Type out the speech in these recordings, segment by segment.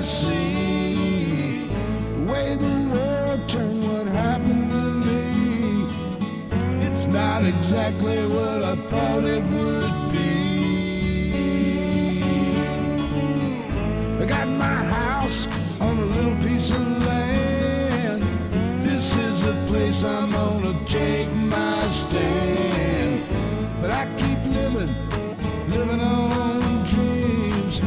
see the way the world turned, what happened to me. It's not exactly what I thought it would be. I got my house on a little piece of land. This is the place I'm gonna take my stand. But I keep living on dreams.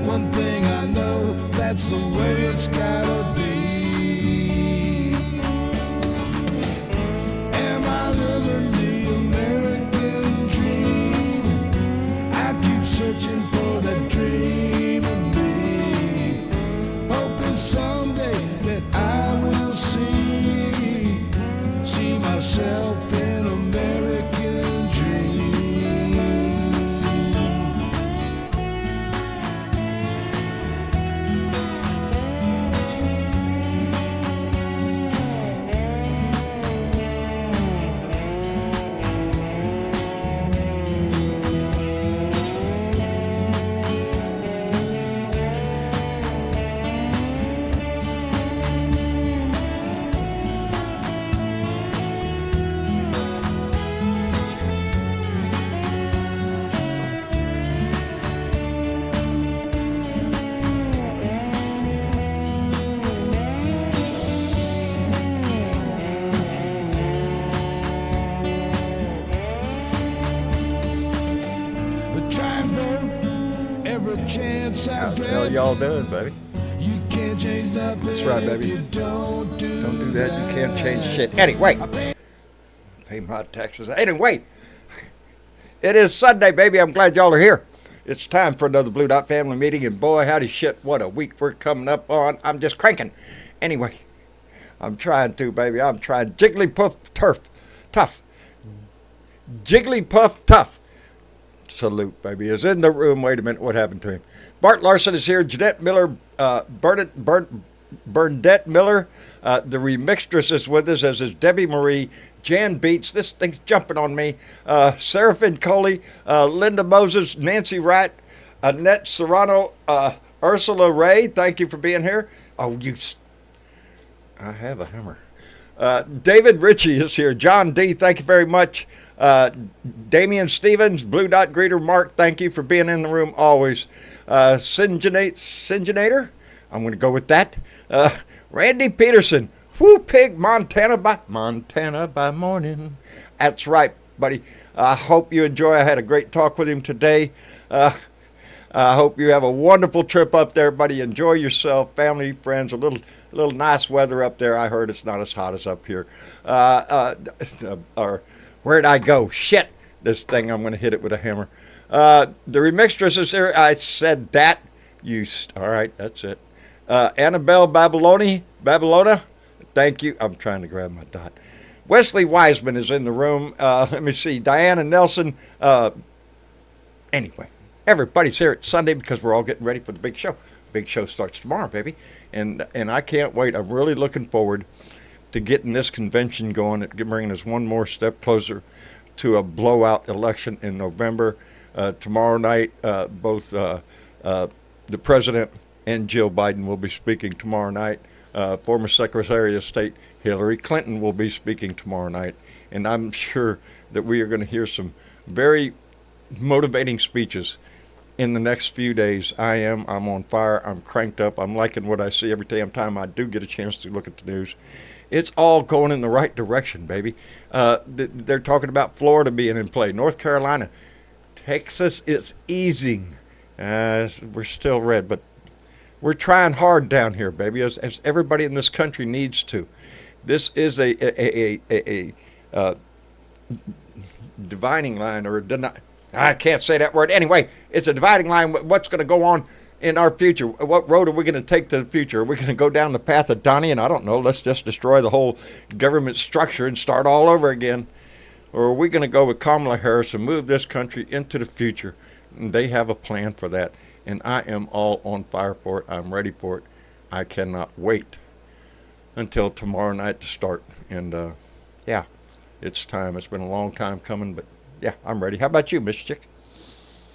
One thing I know, that's the way it's gotta be. Am I living the American dream? I keep searching for that dream of me, hoping someday that I will see myself in American dream. Chance I What the hell y'all doing, baby? You can't change nothing. That's right, baby. Don't do that. You can't change shit. Anyway, pay my taxes. Anyway, it is Sunday, baby. I'm glad y'all are here. It's time for another Blue Dot Family meeting, and boy, howdy shit, what a week we're coming up on. I'm just cranking. Anyway, I'm trying to, baby. I'm trying. Jigglypuff tough. Jigglypuff tough. Salute, baby, is in the room. Wait a minute, what happened to him? Bart Larson is here. Jeanette Miller, Bernadette Miller, the remixtress is with us, as is Debbie Marie. Jan Beats, this thing's jumping on me. Seraphin Coley, Linda Moses, Nancy Wright, Annette Serrano, Ursula Ray, thank you for being here. Oh, I have a hammer. David Ritchie is here. John D., thank you very much. Damian Stevens, Blue Dot Greeter Mark, thank you for being in the room always. Singenator, I'm going to go with that. Randy Peterson, Woo Pig, Montana by morning. That's right, buddy. I hope you enjoy. I had a great talk with him today. I hope you have a wonderful trip up there, buddy. Enjoy yourself, family, friends, a little nice weather up there. I heard it's not as hot as up here. Or where'd I go? Shit, this thing, I'm going to hit it with a hammer. The remixtress is here. I said that. All right, that's it. Annabelle Babylona, thank you. I'm trying to grab my dot. Wesley Wiseman is in the room. Let me see. Diana Nelson. Anyway, everybody's here. It's Sunday because we're all getting ready for the big show. Big show starts tomorrow, baby. And I can't wait. I'm really looking forward to getting this convention going, bringing us one more step closer to a blowout election in November. Tomorrow night, both the President and Jill Biden will be speaking tomorrow night. Former Secretary of State Hillary Clinton will be speaking tomorrow night. And I'm sure that we are going to hear some very motivating speeches in the next few days. I'm on fire. I'm cranked up. I'm liking what I see every damn time I do get a chance to look at the news. It's all going in the right direction, baby. They're talking about Florida being in play. North Carolina. Texas is easing. We're still red, but we're trying hard down here, baby, as everybody in this country needs to. This is a dividing line, or I can't say that word. Anyway, it's a dividing line. What's going to go on in our future? What road are we going to take to the future? Are we going to go down the path of Donnie? And I don't know. Let's just destroy the whole government structure and start all over again. Or are we going to go with Kamala Harris and move this country into the future? And they have a plan for that. And I am all on fire for it. I'm ready for it. I cannot wait until tomorrow night to start. And yeah, it's time. It's been a long time coming, but yeah, I'm ready. How about you, Miss Chick?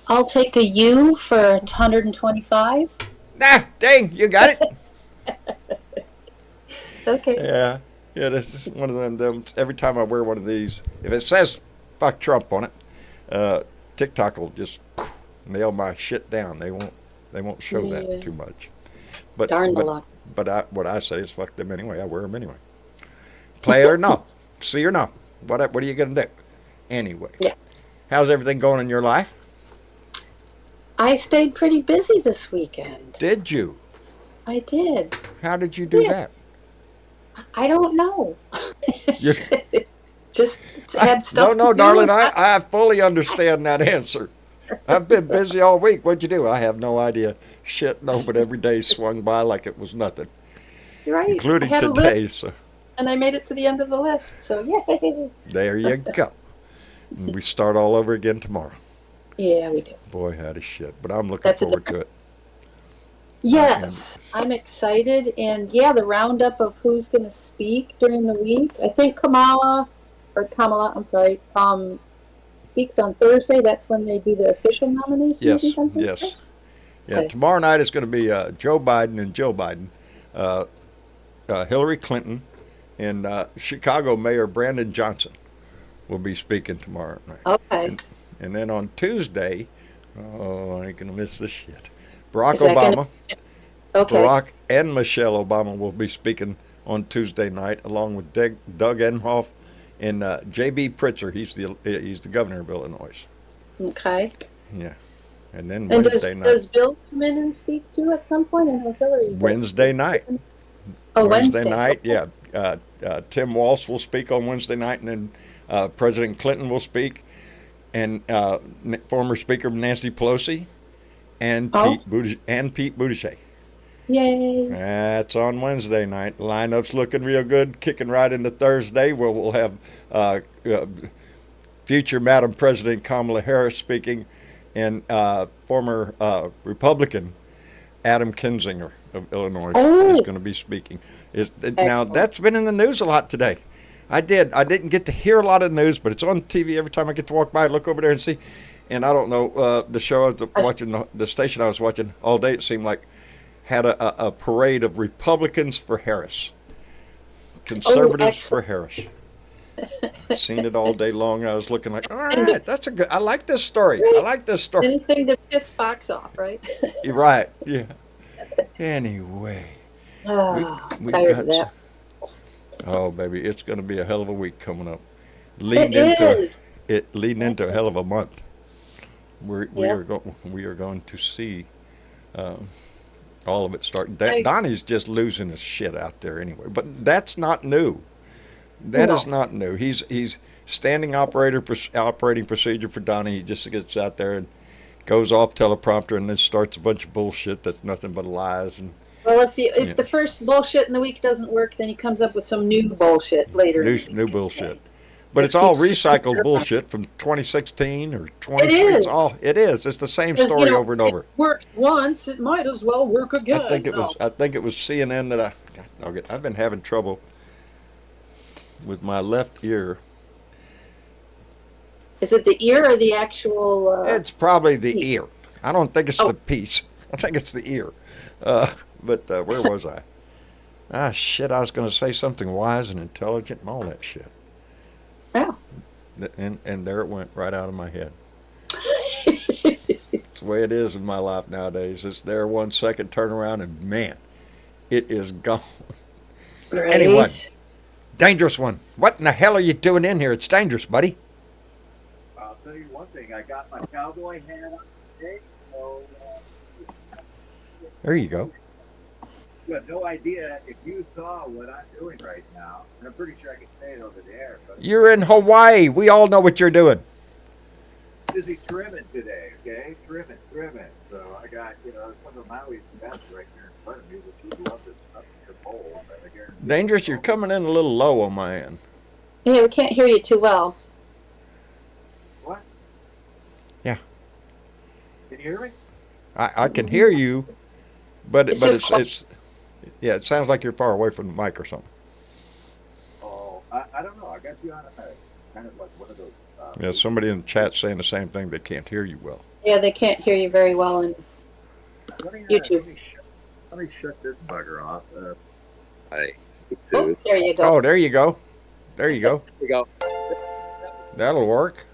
I'll take a U for 125. Nah, dang, you got it. Okay. Yeah, yeah. This is one of them. Every time I wear one of these, if it says "fuck Trump" on it, TikTok will just nail my shit down. They won't show Yeah. that too much. But Darn the but luck. what I say is fuck them anyway. I wear them anyway. Play it or no, see or no. What are you gonna do? Anyway, Yeah. how's everything going in your life? I stayed pretty busy this weekend. Did you? I did. How did you do Yeah. that? I don't know. You, Just had stuff no, to do. darling. I fully understand that answer. I've been busy all week. What'd you do? I have no idea. Shit, no. But every day swung by like it was nothing, You're right. I including had a today. list, So and I made it to the end of the list. So yay! there you go. And we start all over again tomorrow. Yeah, we do. Boy, howdy shit. But I'm looking That's a forward to it. Yes, I'm excited, and yeah, the roundup of who's going to speak during the week. I think Kamala, I'm sorry, speaks on Thursday. That's when they do the official nomination. I Yes, think, on Thursday? yes. Yeah, Okay. tomorrow night is going to be Joe Biden and Joe Biden, uh, Hillary Clinton, and Chicago Mayor Brandon Johnson will be speaking tomorrow night. Okay. And then on Tuesday, oh, I ain't going to miss this shit. Barack Is that Obama, Okay. Barack and Michelle Obama will be speaking on Tuesday night, along with Doug Emhoff and J.B. Pritzker. He's the governor of Illinois. Okay. Yeah. And then And Wednesday night. does Bill come in and speak too at some point? I know Hillary. Wednesday night. Oh, Wednesday night, okay. yeah. Tim Walz will speak on Wednesday night, and then President Clinton will speak, and former Speaker Nancy Pelosi, and Oh. Pete Buttigieg. Yay. That's on Wednesday night. The lineup's looking real good, kicking right into Thursday, where we'll have future Madam President Kamala Harris speaking, and former Republican Adam Kinzinger of Illinois Oh. is going to be speaking. Now, Excellent. that's been in the news a lot today. I didn't get to hear a lot of news, but it's on TV every time I get to walk by. I look over there and see. And I don't know, the show I was watching, the station I was watching all day, it seemed like, had a parade of Republicans for Harris, conservatives for Harris. I've seen it all day long. I was looking like, all right, I like this story. I like this story. Anything to piss Fox off, right? You're right. Yeah. Anyway, Oh, we've tired got of that. oh baby, it's going to be a hell of a week coming up. It is. Leading into a hell of a month. We Yeah. are going to see all of it start. Right. Donnie's just losing his shit out there anyway, but that's not new. That is No. not new. He's standing operating procedure for Donnie. He just gets out there and goes off teleprompter and then starts a bunch of bullshit that's nothing but lies and Well, if the first bullshit in the week doesn't work, then he comes up with some new bullshit later. new bullshit. But Just it's all keeps- recycled bullshit from 2016 or 20. It is. It is. It's the same 'Cause, story over and over. It worked once, it might as well work again. I think it was CNN that I've been having trouble with my left ear. Is it the ear or the actual? It's probably the ear. I don't think it's Oh. the piece. I think it's the ear. But where was I? Ah, shit, I was going to say something wise and intelligent and all that shit. Yeah. And there it went right out of my head. It's the way it is in my life nowadays. It's there 1 second, turn around, and man, it is gone. Right. Anyway. Dangerous one. What in the hell are you doing in here? It's dangerous, buddy. I'll tell you one thing. I got my cowboy hat on today, so There you go. you have no idea if you saw what I'm doing right now. And I'm pretty sure I can say it over there. But You're in Hawaii. We all know what you're doing. I'm busy trimming today, okay? Trimming. So I got, some of Maui's best right here in front of me, which you love this up to bowl. But I guarantee Dangerous, you're coming in a little low on my end. Yeah, we can't hear you too well. What? Yeah. Can you hear me? I can hear you, but It's but just it's yeah, it sounds like you're far away from the mic or something. Oh, I don't know. I got you on a kind of like one of those. Yeah, somebody in the chat saying the same thing. They can't hear you well. Yeah, they can't hear you very well. And Let me YouTube. show Let me shut this bugger off. Hey, Oh, there you go. Oh, there you go. There you go. Here we go. That'll work.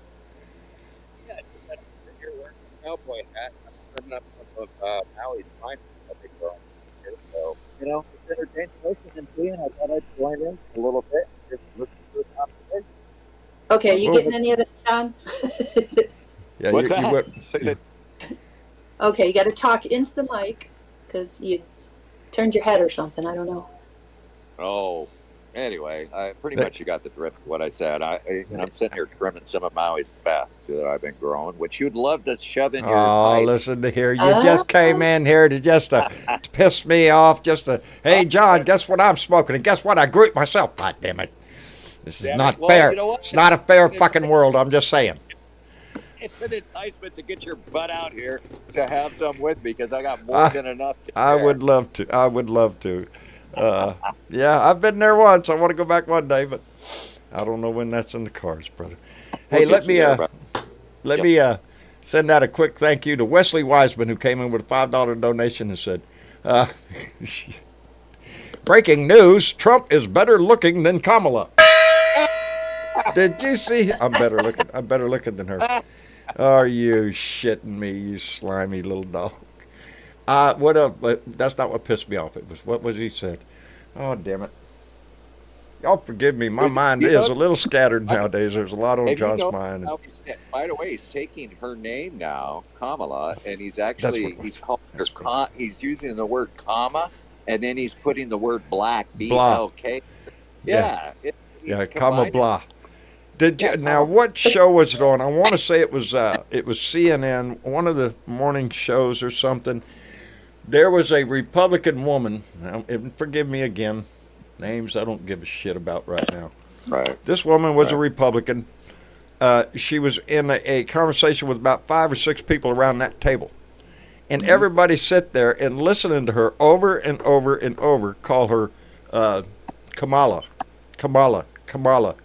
Yeah, you're wearing a cowboy hat. I'm coming up some of Maui's finest, I think, here. So, it's entertaining listening and seeing. I thought I'd join in a little bit. Just listen to the conversation. Okay, are you Well, getting any of that, John? Yeah, What's you that? went- Say that. Okay, you got to talk into the mic because you turned your head or something. I don't know. Oh, anyway, pretty much you got the drift of what I said. I'm sitting here trimming some of Maui's best that I've been growing, which you'd love to shove in your Oh, pipe. listen to here. You just came in here to just to piss me off. Hey, John, guess what I'm smoking? And guess what? I grew it myself. God damn it. This is Damn it. not Well, fair. you know what? It's not a fair fucking world. I'm just saying. It's an enticement to get your butt out here to have some with me because I got more than enough to I share. would love to. I would love to. Yeah, I've been there once. I want to go back one day, but I don't know when that's in the cards, brother. Hey, We'll let get me you there, bro. let me send out a quick thank you to Wesley Wiseman, who came in with a $5 donation and said, "Breaking news: Trump is better looking than Kamala." Did you see? I'm better looking. I'm better looking than her. Are you shitting me, you slimy little dog? What up? But that's not what pissed me off. It was what was he said. Oh, damn it. Y'all forgive me. My mind is a little scattered nowadays. There's a lot on Have you John's noticed mind. how by the way, he's taking her name now, Kamala, and he's what actually it was. he's called her That's he's using the word comma, and then he's putting the word black, Blah. BLK. Yeah. Yeah, Yeah, comma combining- blah. Did you, Yeah, now what show was it on? I want to say it was CNN, one of the morning shows or something. There was a Republican woman. Now, and forgive me again, names I don't give a shit about right now. Right. This woman was a Right. Republican. She was in a conversation with about 5 or 6 people around that table, and everybody sit there and listening to her over and over and over call her Kamala, Kamala, Kamala.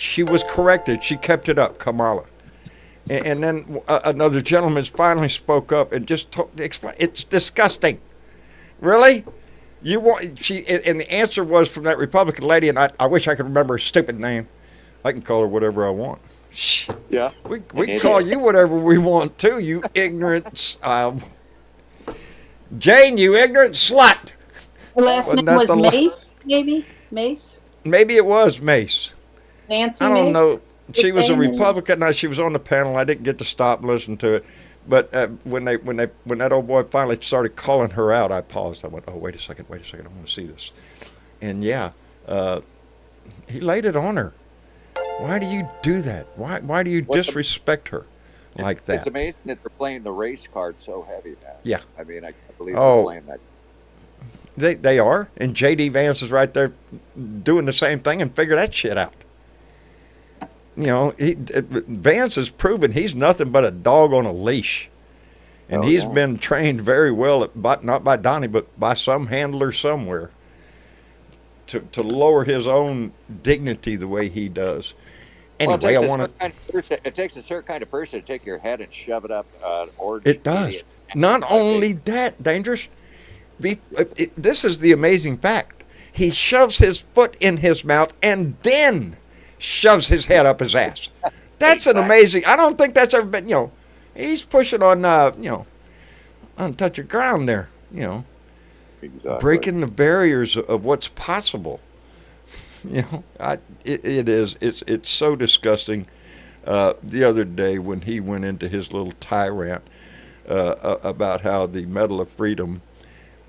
She was corrected. She kept it up, Kamala. And then another gentleman finally spoke up and just explained. It's disgusting. Really? You want she? And the answer was from that Republican lady, and I wish I could remember her stupid name. I can call her whatever I want. Yeah. We can call you whatever we want too. You ignorant, Jane. You ignorant slut. Her last Wasn't name that was the la- Mace, maybe? Mace? Maybe it was Mace. Nancy I don't Mace? know. She was a Damon? Republican. Now she was on the panel. I didn't get to stop and listen to it. But when that old boy finally started calling her out, I paused. I went, "Oh, wait a second. I want to see this." And yeah, he laid it on her. Why do you do that? Why do you disrespect her like that? It's amazing that they're playing the race card so heavy, man. Yeah. I mean, I can't believe Oh. they're playing that. They are, and J.D. Vance is right there doing the same thing and figure that shit out. You know, Vance has proven he's nothing but a dog on a leash. And he's been trained very well, not by Donnie, but by some handler somewhere to lower his own dignity the way he does. Anyway, it takes a certain kind of person to take your head and shove it up orange. It does. idiot's Not face. only that, Dangerous. This is the amazing fact. He shoves his foot in his mouth and then shoves his head up his ass. That's an amazing. I don't think that's ever been. He's pushing on untouched ground there. Exactly. Breaking the barriers of what's possible. It is. It's so disgusting. The other day when he went into his little tirade about how the Medal of Freedom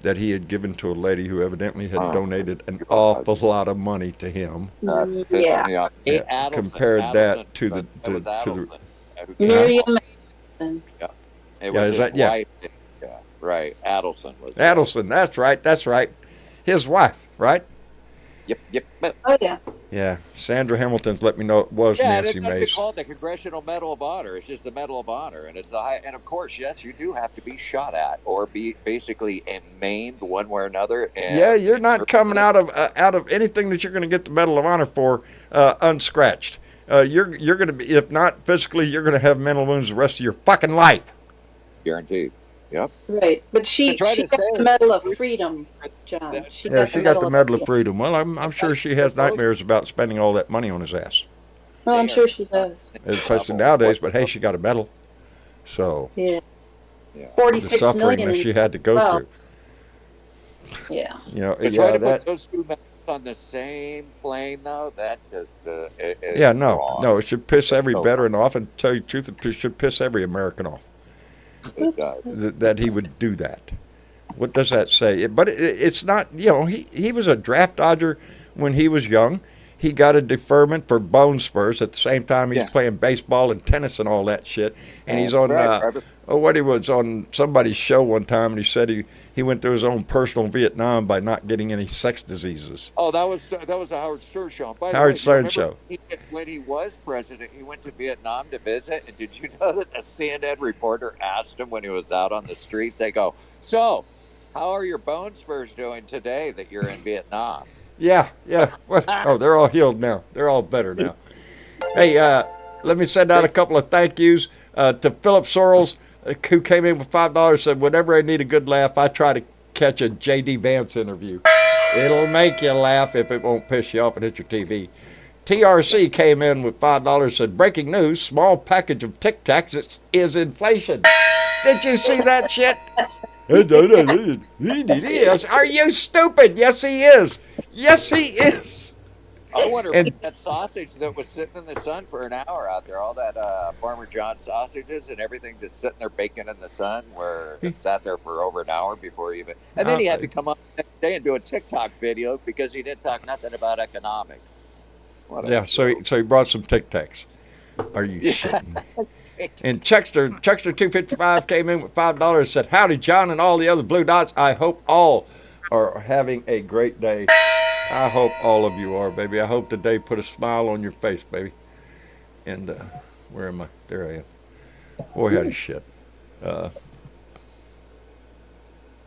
that he had given to a lady who evidently had donated an awful lot of money to him. Pissed me off. Compared that to the Miriam. It was is his that- yeah. wife. Yeah, right. Adelson was. Adelson. That's right. His wife, right? Yep. Oh, yeah. Yeah. Sandra Hamilton's let me know it was Yeah, Nancy it's not Mace. called the Congressional Medal of Honor. It's just the Medal of Honor, and it's the high. And of course, yes, you do have to be shot at or be basically maimed one way or another. And Yeah, you're not coming out of anything that you're going to get the Medal of Honor for unscratched. You're going to be, if not physically, you're going to have mental wounds the rest of your fucking life. Guaranteed. Yep. Right, but she tried to got say the Medal of Freedom, John. that- She Yeah, got she the got the Medal of Freedom. Freedom. Well, I'm sure she has nightmares about spending all that money on his ass, Oh, I'm sure she does. especially nowadays. But hey, she got a medal, so Yeah, Yeah. the 46 suffering million that in she had to go well, through, yeah. To try yeah, to that, put those two men on the same plane, though, that just is yeah, no, wrong. no, it should piss every So veteran off, and tell you the truth, it should piss every American off it does. that he would do that. What does that say? But it's not, he was a draft dodger when he was young. He got a deferment for bone spurs at the same time he's Yeah. playing baseball and tennis and all that shit. And he's on, Right. what he was on somebody's show one time, and he said he went through his own personal Vietnam by not getting any sex diseases. Oh, that was a Howard Stern show. By the Howard way, Stern remember show. when he was president, he went to Vietnam to visit. And did you know that a CNN reporter asked him when he was out on the streets? They go, "So, how are your bone spurs doing today that you're in Vietnam?" Yeah. Well, oh, they're all healed now. They're all better now. Hey, let me send out a couple of thank yous to Philip Sorrells, who came in with $5. Said, whenever I need a good laugh, I try to catch a J.D. Vance interview. It'll make you laugh if it won't piss you off and hit your TV. TRC came in with $5. Said, breaking news: small package of Tic Tacs is inflation. Did you see that shit? Are you stupid? Yes, he is. Yes, he is. I wonder And- if that sausage that was sitting in the sun for an hour out there, all that Farmer John sausages and everything just sitting there baking in the sun, where it sat there for over an hour before even. And then he had to come up the next day and do a TikTok video because he didn't talk nothing about economics. Yeah, so he brought some Tic Tacs. Are you shitting? And Checkster 255 came in with $5. Said, howdy, John, and all the other Blue Dots. I hope all are having a great day. I hope all of you are, baby. I hope today put a smile on your face, baby. And where am I? There I am. Boy, howdy shit.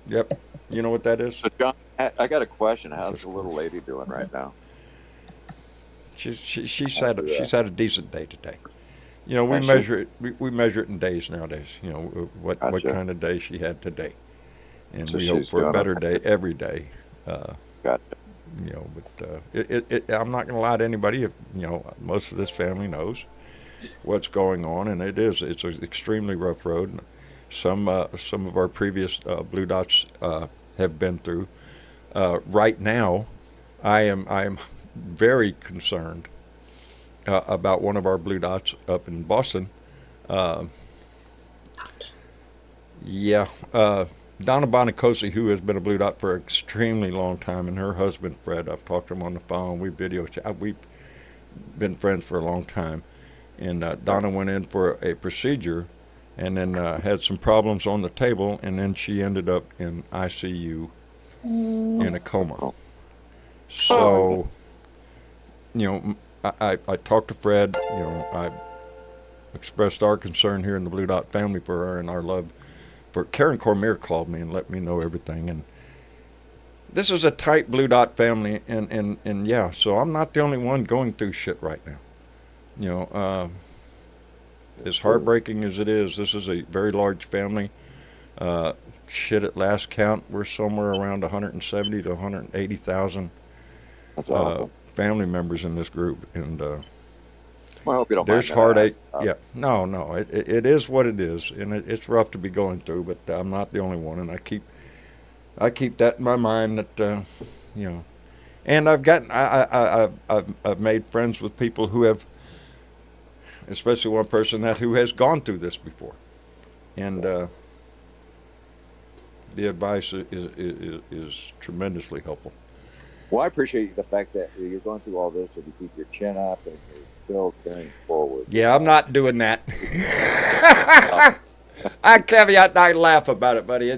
Yep. You know what that is? So John, I got a question. How's the little lady doing right now? She's had a decent day today. We Has she? measure it. We measure it in days nowadays. What Gotcha. kind of day she had today, and So we hope she's for a doing better day every day. Gotcha. But I'm not going to lie to anybody. If most of this family knows what's going on, and it's an extremely rough road. Some of our previous Blue Dots have been through. Right now, I am very concerned about one of our Blue Dots up in Boston. Donna Bonacosi, who has been a Blue Dot for an extremely long time, and her husband Fred, I've talked to him on the phone. We've been friends for a long time. And Donna went in for a procedure, and then had some problems on the table, and then she ended up in ICU in a coma. So, I talked to Fred. I expressed our concern here in the Blue Dot family for her and our love. For Karen Cormier called me and let me know everything. And this is a tight Blue Dot family, and yeah, so I'm not the only one going through shit right now. As heartbreaking as it is, this is a very large family. At last count, we're somewhere around 170 to 180,000 That's awesome. family members in this group, and Well, I hope you don't there's mind that heartache. I asked. No, it is what it is, and it's rough to be going through, but I'm not the only one, and I keep that in my mind that and I've made friends with people who have, especially one person who has gone through this before, and the advice is tremendously helpful. Well, I appreciate the fact that you're going through all this and you keep your chin up and you're still carrying forward. Yeah, I'm not doing that. I caveat, I laugh about it, buddy. I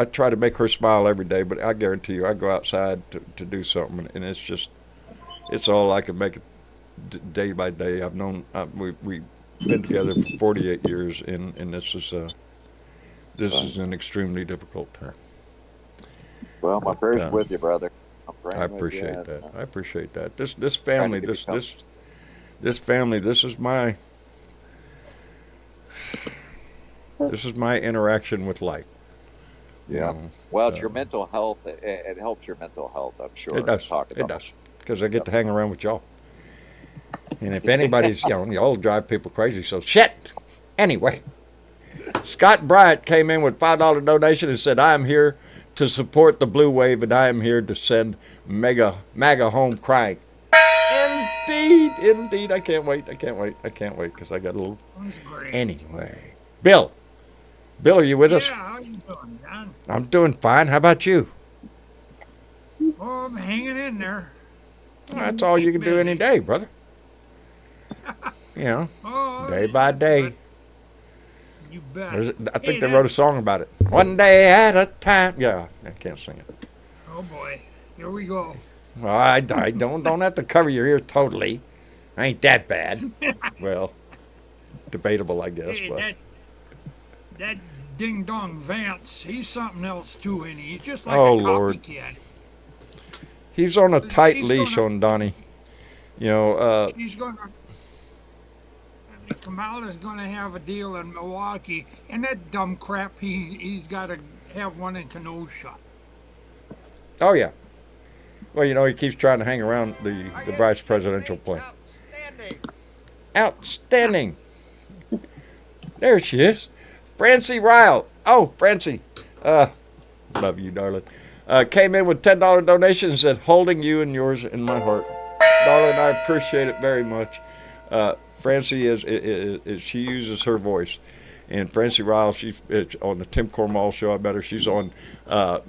try to make her smile every day, but I guarantee you, I go outside to do something, and it's all I can make it day by day. I've known we've been together for 48 years, and this is an extremely difficult time. Well, my prayers with you, brother. I'm praying I with appreciate you. that. I appreciate that. This family, Trying to this family, this is my This is my interaction with life. You Yeah. know, Well, it's your mental health. It helps your mental health, I'm sure. it does. Talk It about does. Because I get to hang around with y'all. And if anybody's, y'all drive people crazy. So shit. Anyway, Scott Bryant came in with $5 donation and said, "I am here to support the blue wave, and I am here to send MAGA home crying." Indeed. I can't wait because I got a little. That's great. Anyway, Bill, are you with us? Yeah, how you doing, John? I'm doing fine. How about you? Oh, I'm hanging in there. Well, that's all you can do any day, brother. Oh, Day by day. but you bet. I think they wrote a song about it. One day at a time. Yeah, I can't sing it. Oh boy, here we go. Well, I don't have to cover your ears totally. I ain't that bad. Well, debatable, I guess. Hey, But that ding dong Vance, he's something else too, ain't he? He's just like Oh, a Lord. copycat. he's on a tight She's leash gonna- on Donnie. She's gonna. Kamala's gonna have a deal in Milwaukee, and that dumb crap, he's got to have one in Kenosha. Oh yeah. Well, he keeps trying to hang around the vice presidential plane. Outstanding. There she is. Francie Ryle. Oh, Francie. Love you, darling. Came in with $10 donation and said, "Holding you and yours in my heart." Darling, I appreciate it very much. Francie is she uses her voice. And Francie Ryle, she's on the Tim Cormall show. I bet her. She's on the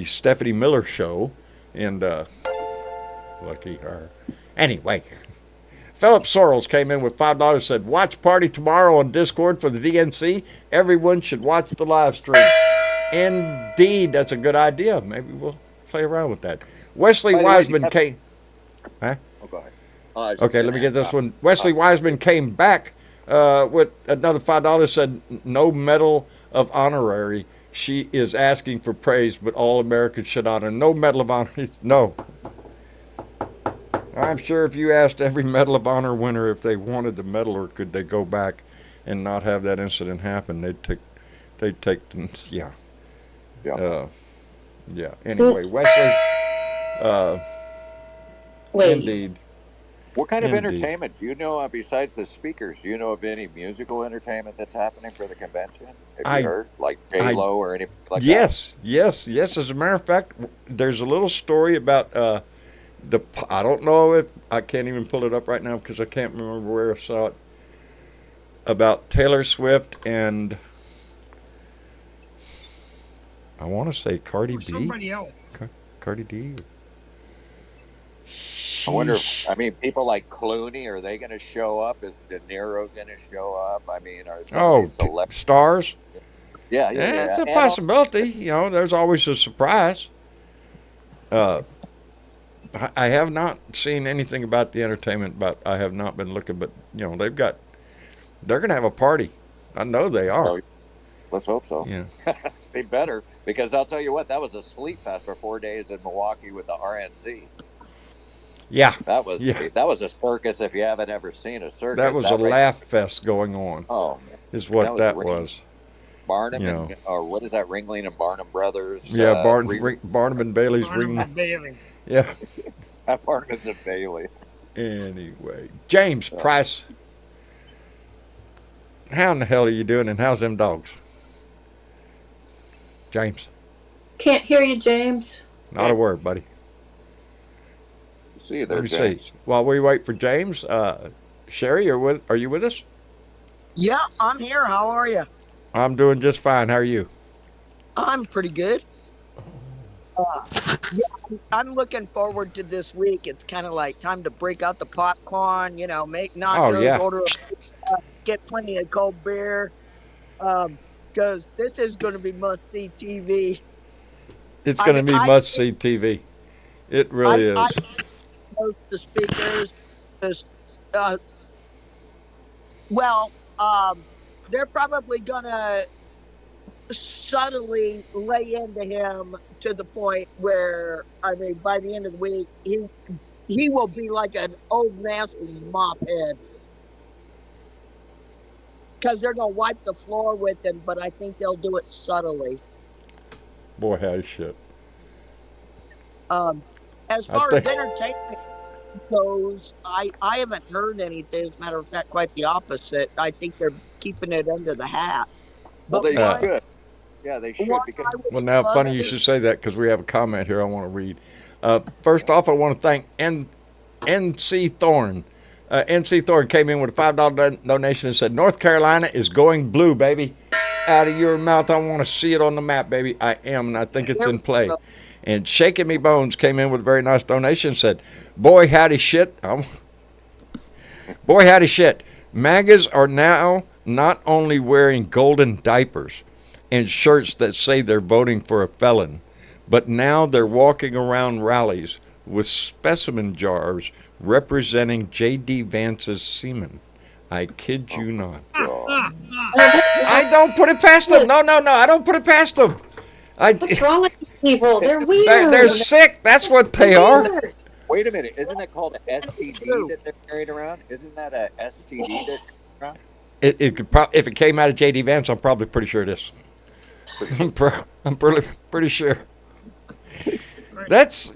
Stephanie Miller show. And lucky her. Anyway. Philip Sorrells came in with $5, said, "Watch party tomorrow on Discord for the DNC. Everyone should watch the live stream." Indeed, that's a good idea. Maybe we'll play around with that. Wesley By the way, Wiseman you came. Oh, go ahead. Okay, let me get this one. Wesley Wiseman came back with another $5, said, "No medal of honorary. She is asking for praise, but all Americans should honor." No medal of honor. No. I'm sure if you asked every Medal of Honor winner if they wanted the medal or could they go back and not have that incident happen, they'd take yeah. Yeah. Anyway, Wesley, Wait. indeed. What kind of Indeed. entertainment do you know besides the speakers? Do you know of any musical entertainment that's happening for the convention? Have you heard, like J-Lo or anything like Yes. As a matter of fact, there's a little story about I don't know if I can't even pull it up right now because I can't remember where I saw it, about Taylor Swift and I want to say Cardi Or B. somebody else. Cardi D. that? I wonder. People like Clooney, are they going to show up? Is De Niro going to show up? Are some of these celebrities? Stars. Yeah, It's a And possibility. There's always a surprise. I have not seen anything about the entertainment, but I have not been looking. But they're going to have a party. I know they are. Oh, let's hope so. Yeah. They better, because I'll tell you what, that was a sleep fest for 4 days in Milwaukee with the RNC. Yeah. That was a circus if you haven't ever seen a circus. That was a laugh fest going on. Oh, is what that was. Barnum and what is that? Ringling and Barnum Brothers. Yeah, Barnum and Bailey's Barnum and Bailey. Yeah. Barnum and Bailey. Anyway, James Price. How in the hell are you doing, and how's them dogs? James. Can't hear you, James. Not a word, buddy. See you there, Let me James. see. While we wait for James, Sherry, are you with us? Yeah, I'm here. How are you? I'm doing just fine. How are you? I'm pretty good. I'm looking forward to this week. It's kind of like time to break out the popcorn, make nachos, order a pizza, get plenty of cold beer, because this is going to be must-see TV. It's going to be must-see TV. It really is. Most the speakers, they're probably going to subtly lay into him to the point where, by the end of the week, he will be like an old nasty mop head. because they're gonna wipe the floor with him, but I think they'll do it subtly. Boy, howdy shit. As far as entertainment goes, I haven't heard anything. As a matter of fact, quite the opposite. I think they're keeping it under the hat. Well, But they should. Yeah, they should. Because Well, now, funny you should say that because we have a comment here I want to read. First off, I want to thank NC Thorne. NC Thorne came in with a $5 donation and said, North Carolina is going blue, baby. Out of your mouth, I want to see it on the map, baby. I am, and I think it's in play. And Shaking Me Bones came in with a very nice donation and said, boy, howdy shit. Boy, howdy shit. MAGAs are now not only wearing golden diapers and shirts that say they're voting for a felon, but now they're walking around rallies with specimen jars representing J.D. Vance's semen. I kid you not. I don't put it past them. No, I don't put it past them. What's wrong with these people? They're weird. They're sick. That's what they are. Weird. wait a minute, isn't it called an STD that they're carrying around? Isn't that a STD that's around? It could if it came out of J.D. Vance, I'm probably pretty sure it is. I'm pretty sure. That's,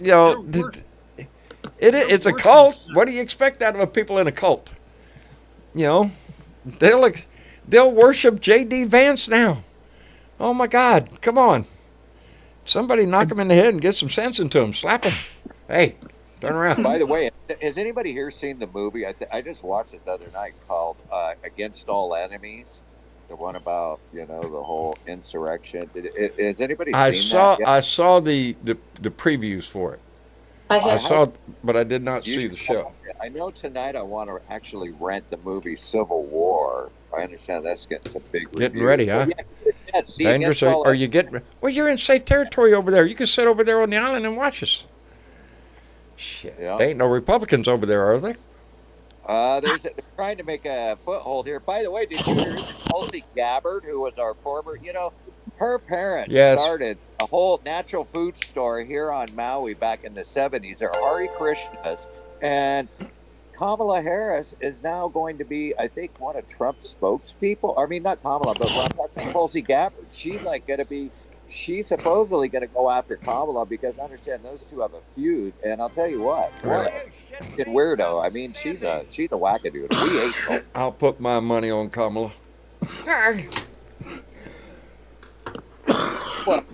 it's a cult. What do you expect out of a people in a cult? They'll worship J.D. Vance now. Oh my God, come on. Somebody knock him in the head and get some sense into him. Slap him. Hey, turn around. By the way, has anybody here seen the movie? I just watched it the other night called Against All Enemies. The one about, the whole insurrection. Has anybody seen that yet? I saw the previews for it. I saw, but I did not see the show. I know tonight I want to actually rent the movie Civil War. I understand that's getting some big reviews. Getting ready, huh? Yeah, see, dangerous. Are you getting? Well, you're in safe territory over there. You can sit over there on the island and watch us. Shit, yeah. There ain't no Republicans over there, are there? They're trying to make a foothold here. By the way, did you hear Tulsi Gabbard, who was our former, her parents started a whole natural food store here on Maui back in the 70s. They're Hare Krishnas. And Kamala Harris is now going to be, I think, one of Trump's spokespeople. I mean, not Kamala, but Tulsi Gabbard. She's supposedly going to go after Kamala because I understand those two have a feud. And I'll tell you what a fucking weirdo. I mean, she's a wackadoodle. We hate her. I'll put my money on Kamala. Well,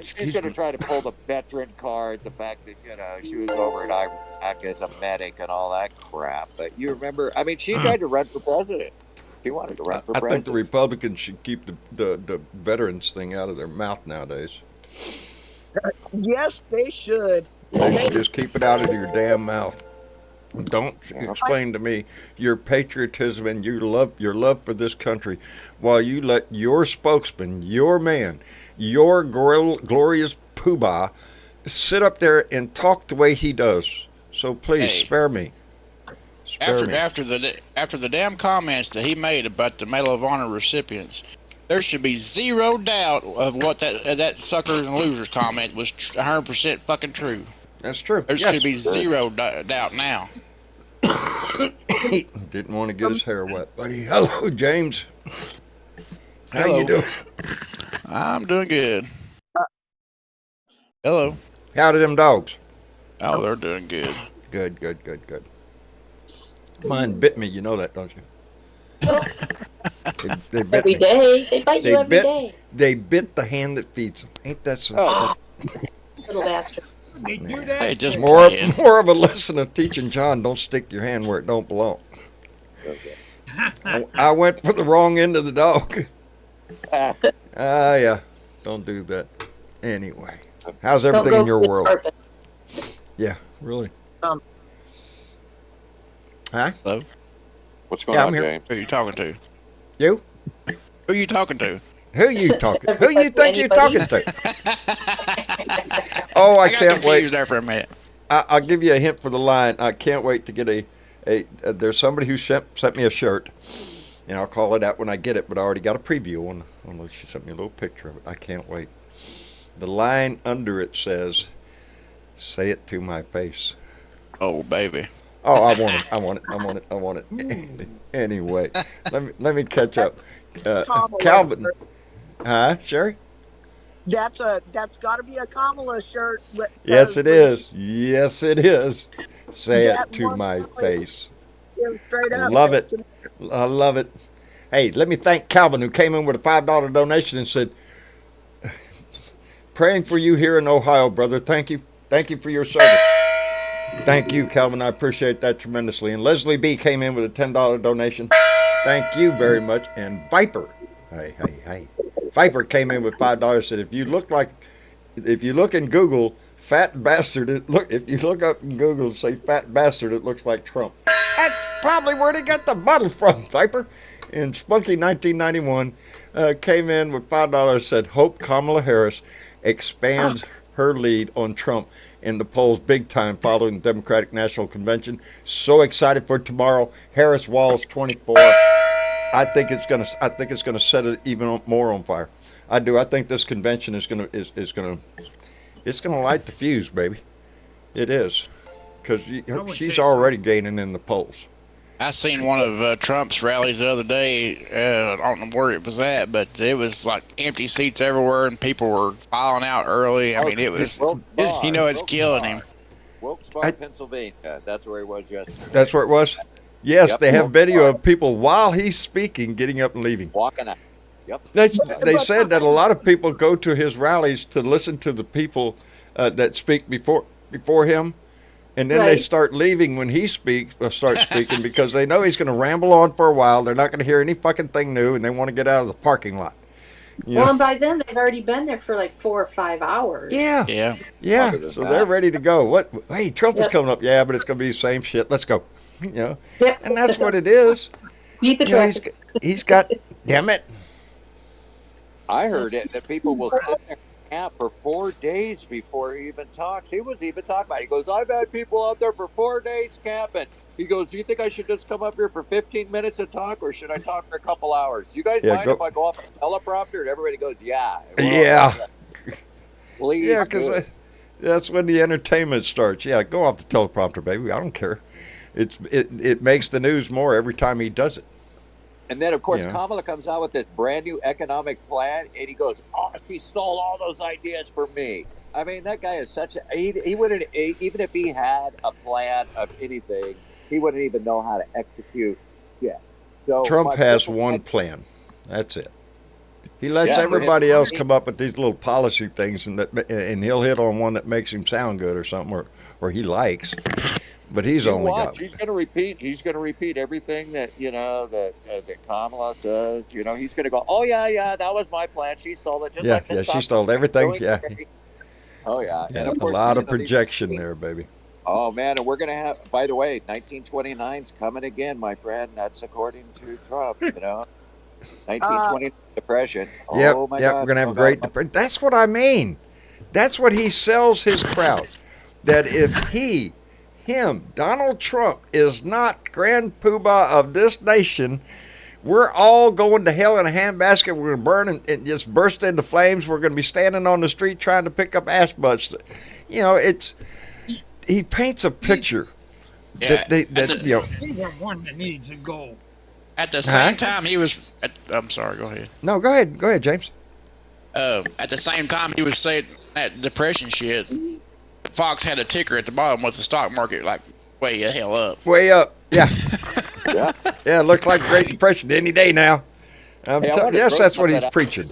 she's going to try to pull the veteran card, the fact that, she was over at Iraq as a medic and all that crap. But you remember, I mean, she tried to run for president. She wanted to run for president. I think the Republicans should keep the veterans thing out of their mouth nowadays. Yes, they should. They should just keep it out of your damn mouth. Don't explain to me your patriotism and your love for this country while you let your spokesman, your man, your glorious poobah sit up there and talk the way he does. So please spare me. After the damn comments that he made about the Medal of Honor recipients, there should be zero doubt of what that suckers and losers comment was 100% fucking true. That's true. There should be zero doubt now. He didn't want to get his hair wet, buddy. Hello, James. How you doing? I'm doing good. Hello. How do them dogs? Oh, they're doing good. Good. Mine bit me, you know that, don't you? They bit every me. day. They bite you every day. They bit the hand that feeds them. Ain't that some Little bastard. They do that. Hey, just more of a lesson of teaching John, don't stick your hand where it don't belong. Okay. I went for the wrong end of the dog. Yeah. Don't do that. Anyway. How's everything in your world? Carpet. Yeah, really. Huh? Hello? What's going on, I'm here. James? Who are you talking to? You? Who are you talking to? Who you talking? Who you think you're talking to? Oh, I can't wait. There for a minute. I'll give you a hint for the line. I can't wait to get there's somebody who sent me a shirt, and I'll call it out when I get it, but I already got a preview on she sent me a little picture of it. I can't wait. The line under it says, "Say it to my face." Oh, baby. Oh, I want it. I want it. I want it. I want it. Anyway, let me catch up. Kamala Calvin, shirt. huh, Sherry? That's got to be a Kamala shirt Yes, because it when is. Yes, it is. Say that it to one my really face. straight up Love said it. to me, I love it. Hey, let me thank Calvin who came in with a $5 donation and said, "Praying for you here in Ohio, brother. Thank you. Thank you for your service." Thank you, Calvin. I appreciate that tremendously. And Leslie B came in with a $10 donation. Thank you very much. And Viper, hey. Viper came in with $5. Said if you look in Google, fat bastard. If you look up in Google and say fat bastard, it looks like Trump. That's probably where they got the bottle from, Viper. And Spunky 1991 came in with $5. Said hope Kamala Harris expands her lead on Trump in the polls big time following the Democratic National Convention. So excited for tomorrow. Harris Walls 24. I think it's gonna set it even more on fire. I do. I think this convention is gonna light the fuse, baby. It is, because I would she's say already gaining in the polls. I seen one of Trump's rallies the other day. I don't know where it was at, but it was like empty seats everywhere, and people were filing out early. I mean, it was, it's killing him. Wilkes-Barre, Pennsylvania. That's where he was yesterday. That's where it was. Yes, Yep. they have video of people while he's speaking getting up and leaving. Walking out. Yep. They said that a lot of people go to his rallies to listen to the people that speak before him, and then they Right. start leaving when he starts speaking because they know he's going to ramble on for a while. They're not going to hear any fucking thing new, and they want to get out of the parking lot. You Well, know? and by then they've already been there for like 4 or 5 hours. Yeah, Yeah. yeah. Longer than So that. they're ready to go. What? Hey, Trump is Yep. coming up. Yeah, but it's going to be the same shit. Let's go. You know, Yep. and that's what it is. Beat the You know, traffic. he's got. Damn it. I heard it that people will sit there and camp for 4 days before he even talks. He was even talking about it. He goes, I've had people out there for 4 days camping. He goes, do you think I should just come up here for 15 minutes and talk, or should I talk for a couple hours? You guys Yeah, mind go- if I go off a teleprompter? And everybody goes, yeah. Well, Yeah. Please Yeah, do. because that's when the entertainment starts. Yeah, go off the teleprompter, baby. I don't care. It makes the news more every time he does it. And then, of course, Yeah. Kamala comes out with this brand new economic plan, and he goes, "Oh, he stole all those ideas from me." I mean, that guy is such a he wouldn't, even if he had a plan of anything, he wouldn't even know how to execute. Yeah. So Trump my has personal- one plan. That's it. He lets Yeah, everybody for him- else come up with these little policy things, and he'll hit on one that makes him sound good or something, or he likes. But he's You only watch. got. He's going to repeat. He's going to repeat everything that that Kamala says. He's going to go, "Oh yeah, that was my plan. She stole it." Just Yeah, like this yeah, she stuff. stole everything. Going Yeah, crazy. Oh yeah. yeah. And of A course, lot of these- projection there, baby. Oh man, and we're gonna have. By the way, 1929's coming again, my friend. That's according to Trump. 1920 depression. Yep, Oh my yep. God. We're gonna have Oh, a great. God. That's what I mean. That's what he sells his crowd. That if Donald Trump is not Grand Poobah of this nation, we're all going to hell in a handbasket. We're going to burn and just burst into flames. We're going to be standing on the street trying to pick up ash butts. He paints a picture Yeah. He's the one that needs to go. At the same time, he was. I'm sorry. Go ahead. No, go ahead, James. At the same time, he was saying that depression shit. Fox had a ticker at the bottom with the stock market like way the hell up. Way up, yeah, Yeah. yeah. It looks like Great Depression any day now. Hey, I wanted to Yes, throw that's what something he's out. preaching.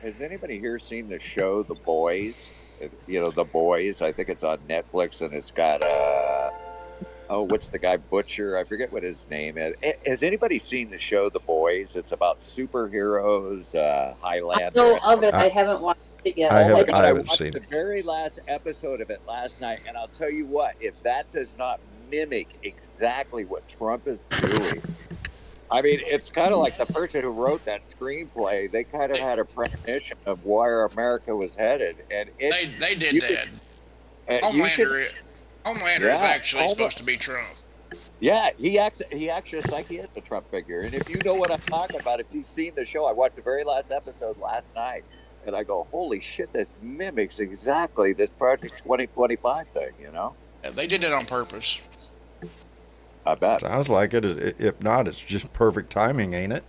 Has anybody here seen the show The Boys? It's, The Boys. I think it's on Netflix, and it's got what's the guy Butcher? I forget what his name is. Has anybody seen the show The Boys? It's about superheroes, I Highlander. know of it. I haven't watched it yet. I haven't- Like, I I haven't watched seen the it. very last episode of it last night, and I'll tell you what: if that does not mimic exactly what Trump is doing, I mean, it's kind of like the person who wrote that screenplay. They kind of had a premonition of where America was headed, and They did you that. could- you should- Homelander is Yeah, actually supposed to be Trump. Yeah, he acts like he is a Trump figure. And if you know what I'm talking about, if you've seen the show, I watched the very last episode last night, and I go, holy shit, this mimics exactly this Project 2025 thing, Yeah, they did it on purpose. I bet. Sounds like it. If not, it's just perfect timing, ain't it?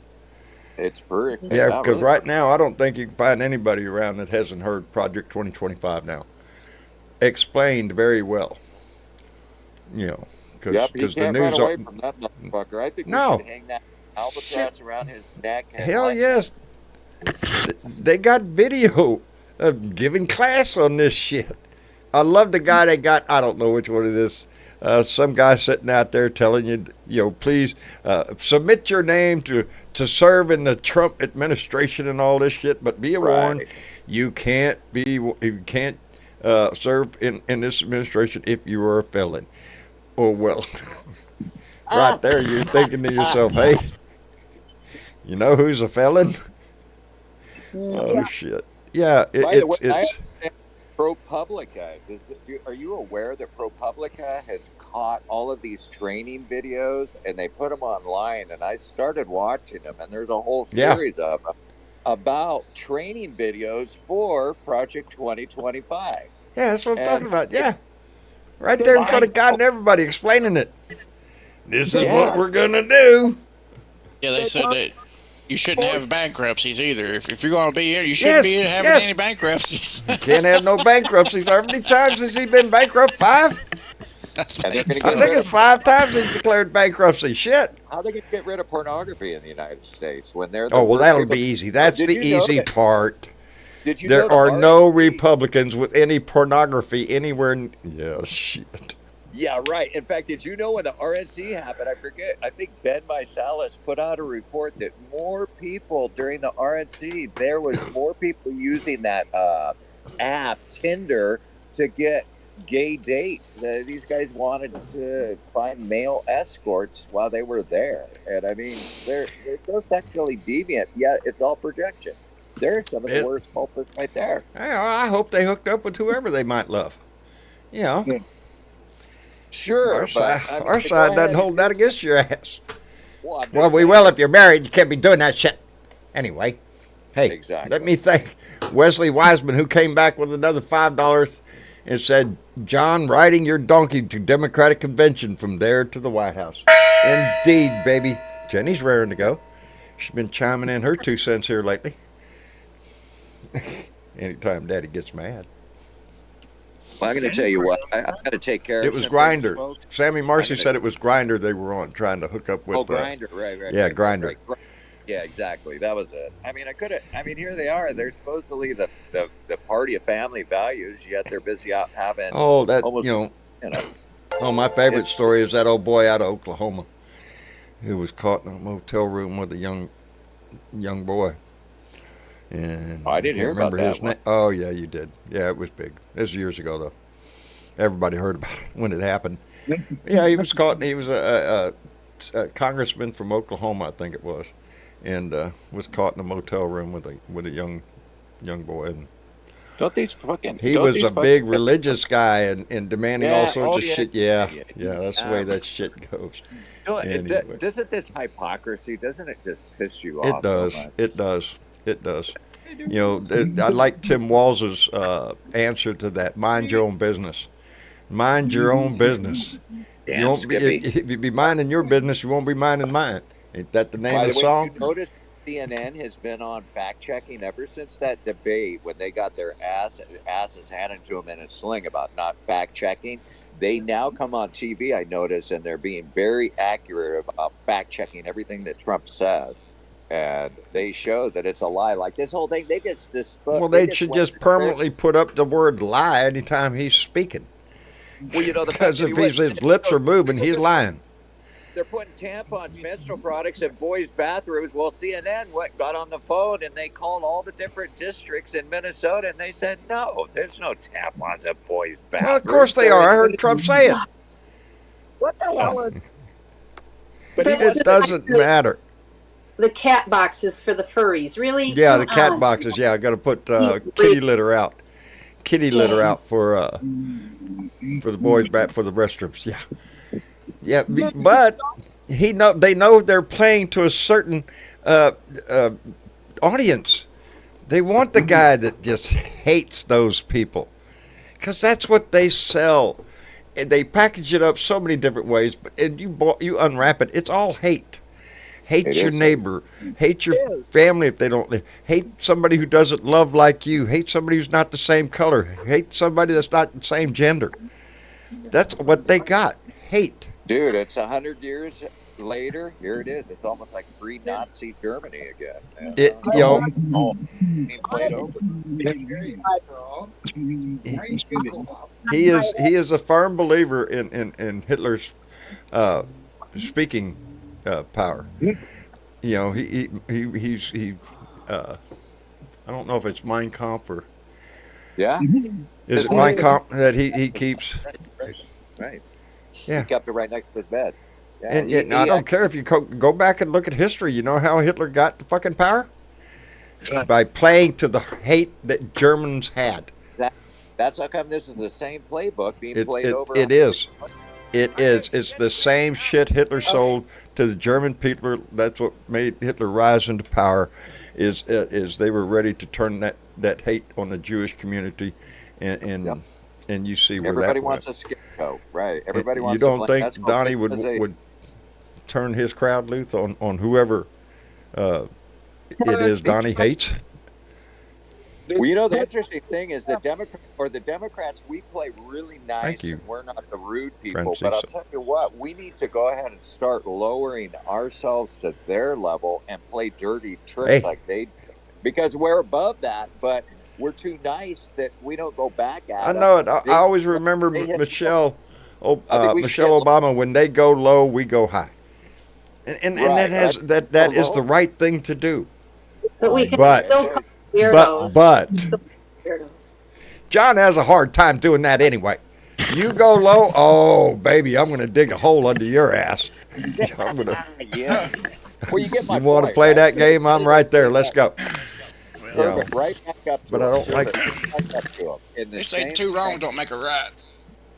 It's perfect. Yeah, because really right now I don't think you can find anybody around that hasn't heard Project 2025 now. Explained very well. You know, Yep, he because the can't run news. away from that motherfucker. I think we No. should hang that albatross around his neck. And Hell let- yes. They got video of giving class on this shit. I love the guy they got. I don't know which one it is. Some guy sitting out there telling you, please submit your name to serve in the Trump administration and all this shit. But be warned, Right. you can't serve in this administration if you are a felon. Oh well, right there you're thinking to yourself, hey, you know who's a felon? Oh shit! Yeah, By the way, it's ProPublica. Are you aware that ProPublica has caught all of these training videos and they put them online? And I started watching them, and there's a whole series of them about training videos for Project 2025. Yeah, that's what I'm talking about. Yeah, right there in front of God and everybody explaining it. This is what we're gonna do. Yeah, they said that you shouldn't have bankruptcies either. If you're going to be here, you shouldn't be having any bankruptcies. Can't have no bankruptcies. How many times has he been bankrupt? 5? I think it's 5 times he's declared bankruptcy. Shit. How are they going to get rid of pornography in the United States when they're? Oh well, that'll be easy. That's the easy part. Did you there know are no Republicans with any pornography anywhere. Yeah, shit. Yeah, right. In fact, did you know when the RNC happened? I forget. I think Ben Meiselas put out a report that more people during the RNC, there was more people using that app, Tinder, to get gay dates. These guys wanted to find male escorts while they were there. And I mean, they're so sexually deviant, yet it's all projection. They're some of the worst culprits right there. I hope they hooked up with whoever they might love. You know. Yeah. Sure, our side doesn't hold that against your ass. Well, we will if you're married. You can't be doing that shit. Anyway, hey, exactly. Let me thank Wesley Wiseman, who came back with another $5 and said, John, riding your donkey to Democratic convention from there to the White House. Indeed, baby. Jenny's raring to go. She's been chiming in her 2 cents here lately. Anytime Daddy gets mad. Well, I'm going to tell you what. I got to take care of it. It was some Grinder. things, folks. Sammy Marcy said it was Grinder they were on, trying to hook up with. Oh, Grinder, right. Yeah, Grinder. Right. Yeah, exactly. That was it. I mean, here they are. They're supposedly the party of family values, yet they're busy out having. Oh, that almost, you know. Oh, my favorite story is that old boy out of Oklahoma who was caught in a motel room with a young boy. And I didn't hear about that one. Oh, yeah, you did. Yeah, it was big. It was years ago, though. Everybody heard about it when it happened. Yeah, he was caught. He was a congressman from Oklahoma, I think it was, and was caught in a motel room with a young boy. And don't these fucking? He was a big religious guy and demanding all sorts of shit. Yeah, that's the way that shit goes. Anyway. Doesn't this hypocrisy? Doesn't it just piss you off? It does. So it does. It does. You know, I like Tim Walz's answer to that. Mind your own business. Mind your own business. Damn, you won't be, if you be minding your business, you won't be minding mine. Ain't that the name of the song? You notice CNN has been on fact checking ever since that debate when they got their asses handed to them in a sling about not fact checking. They now come on TV, I notice, and they're being very accurate about fact checking everything that Trump says. And they show that it's a lie. Like this whole thing, they just well, they should just permanently put up the word lie anytime he's speaking. Well, you know, because if his lips are moving, he's lying. They're putting tampons, menstrual products in boys' bathrooms. Well, CNN got on the phone and they called all the different districts in Minnesota and they said, no, there's no tampons in boys' bathrooms. Well, of course they are. I heard Trump say it. What the hell is? But it doesn't matter. The cat boxes for the furries, really? Yeah, the cat boxes. Yeah, I got to put kitty litter out. Kitty litter out for the boys back for the restrooms. Yeah, but they know they're playing to a certain audience. They want the guy that just hates those people, because that's what they sell. they package it up so many different ways, but you unwrap it, it's all hate. Hate your neighbor. Hate your family if they don't. Hate somebody who doesn't love like you. Hate somebody who's not the same color. Hate somebody that's not the same gender. That's what they got. Hate. Dude, it's 100 years later. Here it is. It's almost like pre-Nazi Germany again. Played over. He is a firm believer in Hitler's speaking power. He's I don't know if it's Mein Kampf or is it Mein Kampf that he keeps? Right. Yeah. He kept it right next to his bed. Yeah, and I don't care if you go back and look at history. You know how Hitler got the fucking power? By playing to the hate that Germans had. That's how come this is the same playbook being played over. It is. It's the same shit Hitler sold to the German people. That's what made Hitler rise into power. Is they were ready to turn that hate on the Jewish community, and you see where everybody that wants a scapegoat, right? Everybody wants. You don't think Donnie would turn his crowd loose on whoever it is Donnie hates? Well, the interesting thing is the Democrats, we play really nice, and we're not the rude people. But I'll tell you what, we need to go ahead and start lowering ourselves to their level and play dirty tricks like they do. Because we're above that, but we're too nice that we don't go back at them. I know it. I always remember Michelle Obama, when they go low, we go high. And that is the right thing to do. But we can still call weirdos. But John has a hard time doing that anyway. You go low, oh baby, I'm gonna dig a hole under your ass. I'm gonna. Yeah. Well, you get my. You want to play that game? I'm right there. Let's go. Right back up to but I don't like. They say two wrongs don't make a right.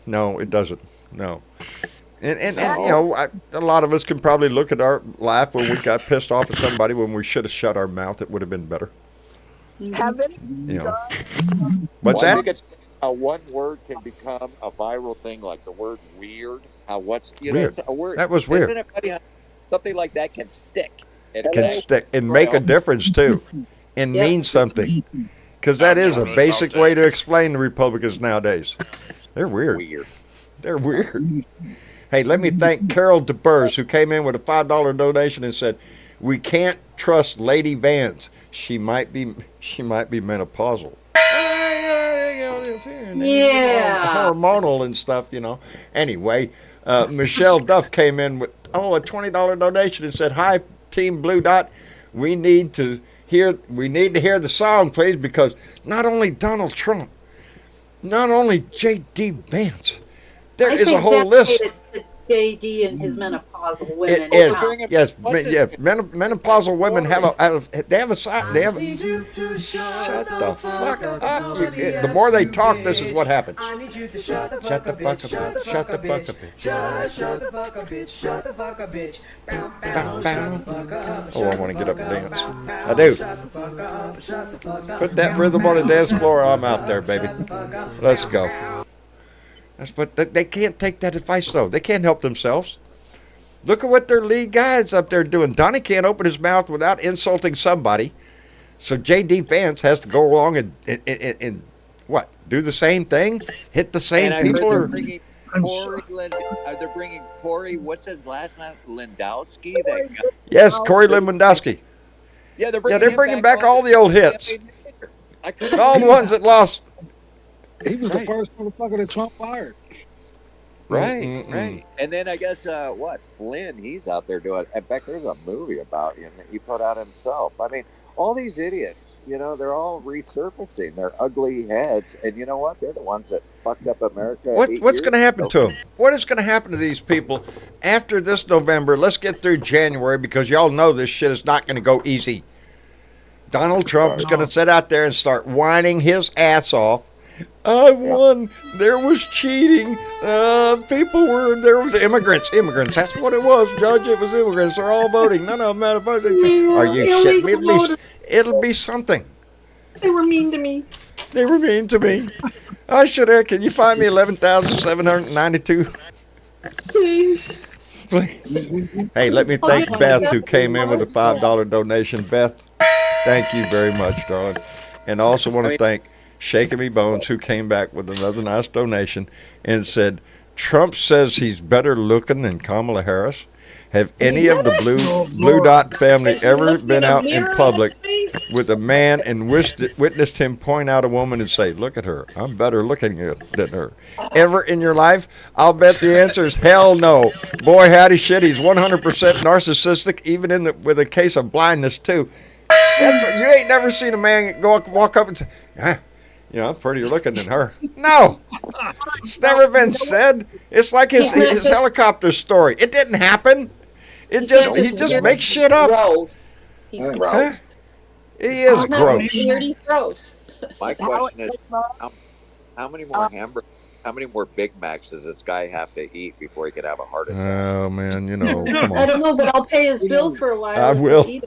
No, it doesn't. No. And a lot of us can probably look at our life when we got pissed off at somebody when we should have shut our mouth. It would have been better. What's that? I think it's how one word can become a viral thing, like the word weird. Weird. A word. That was weird. Isn't it funny how something like that can stick? And make a difference too, and mean something. Because that is a basic way to explain the Republicans nowadays. They're weird. They're weird. Hey, let me thank Carol DeBurs, who came in with a $5 donation and said, "We can't trust Lady Vance. She might be menopausal." Yeah. Hormonal and stuff, Anyway, Michelle Duff came in with a $20 donation and said, "Hi, Team Blue Dot. We need to hear the song, please, because not only Donald Trump, not only J.D. Vance, there is a whole list." JD and his menopausal women. Menopausal women have a side. Shut the fuck up. The more they talk, this is what happens. Shut the fuck up. Shut the fuck up, bitch. Shut the fuck up, bitch. Shut the fuck up, bitch. Oh, I want to get up and dance. I do. Put that rhythm on the dance floor. I'm out there, baby. Let's go. But they can't take that advice, though. They can't help themselves. Look at what their lead guys up there doing. Donnie can't open his mouth without insulting somebody. So J.D. Vance has to go along and what? Do the same thing? Hit the same people? They're bringing Corey, what's his last name? Lewandowski? Yes, Corey Lewandowski. Yeah, they're bringing back all the old hits. All the ones that lost. He was the first motherfucker that Trump fired. Right. And then I guess, Flynn, he's out there doing it. In fact, there's a movie about him that he put out himself. I mean, all these idiots, they're all resurfacing their ugly heads. And you know what? They're the ones that fucked up America. What's going to happen to them? What is going to happen to these people after this November? Let's get through January, because y'all know this shit is not going to go easy. Donald Trump is going to sit out there and start whining his ass off. I won. There was cheating. There was immigrants. That's what it was, Judge. It was immigrants. They're all voting. None of them had a vote. Are you shitting me? It'll be something. They were mean to me. I should have. Can you find me 11,792? Please. Hey, let me thank Beth, who came in with a $5 donation. Beth, thank you very much, darling. And I also want to thank Shaking Me Bones, who came back with another nice donation and said, Trump says he's better looking than Kamala Harris. Have any of the Blue Dot family ever been out in public with a man and witnessed him point out a woman and say, look at her, I'm better looking than her? Ever in your life? I'll bet the answer is hell no. Boy, howdy shit, he's 100% narcissistic, even with a case of blindness, too. You ain't never seen a man walk up and say, I'm prettier looking than her. No. It's never been said. It's like his helicopter story. It didn't happen. He just makes shit up. Gross. He's gross. He is gross. Gross. My question is, how many more hamburgers, how many more Big Macs does this guy have to eat before he could have a heart attack? Oh, man, come on. I don't know, but I'll pay his bill for a while. I will.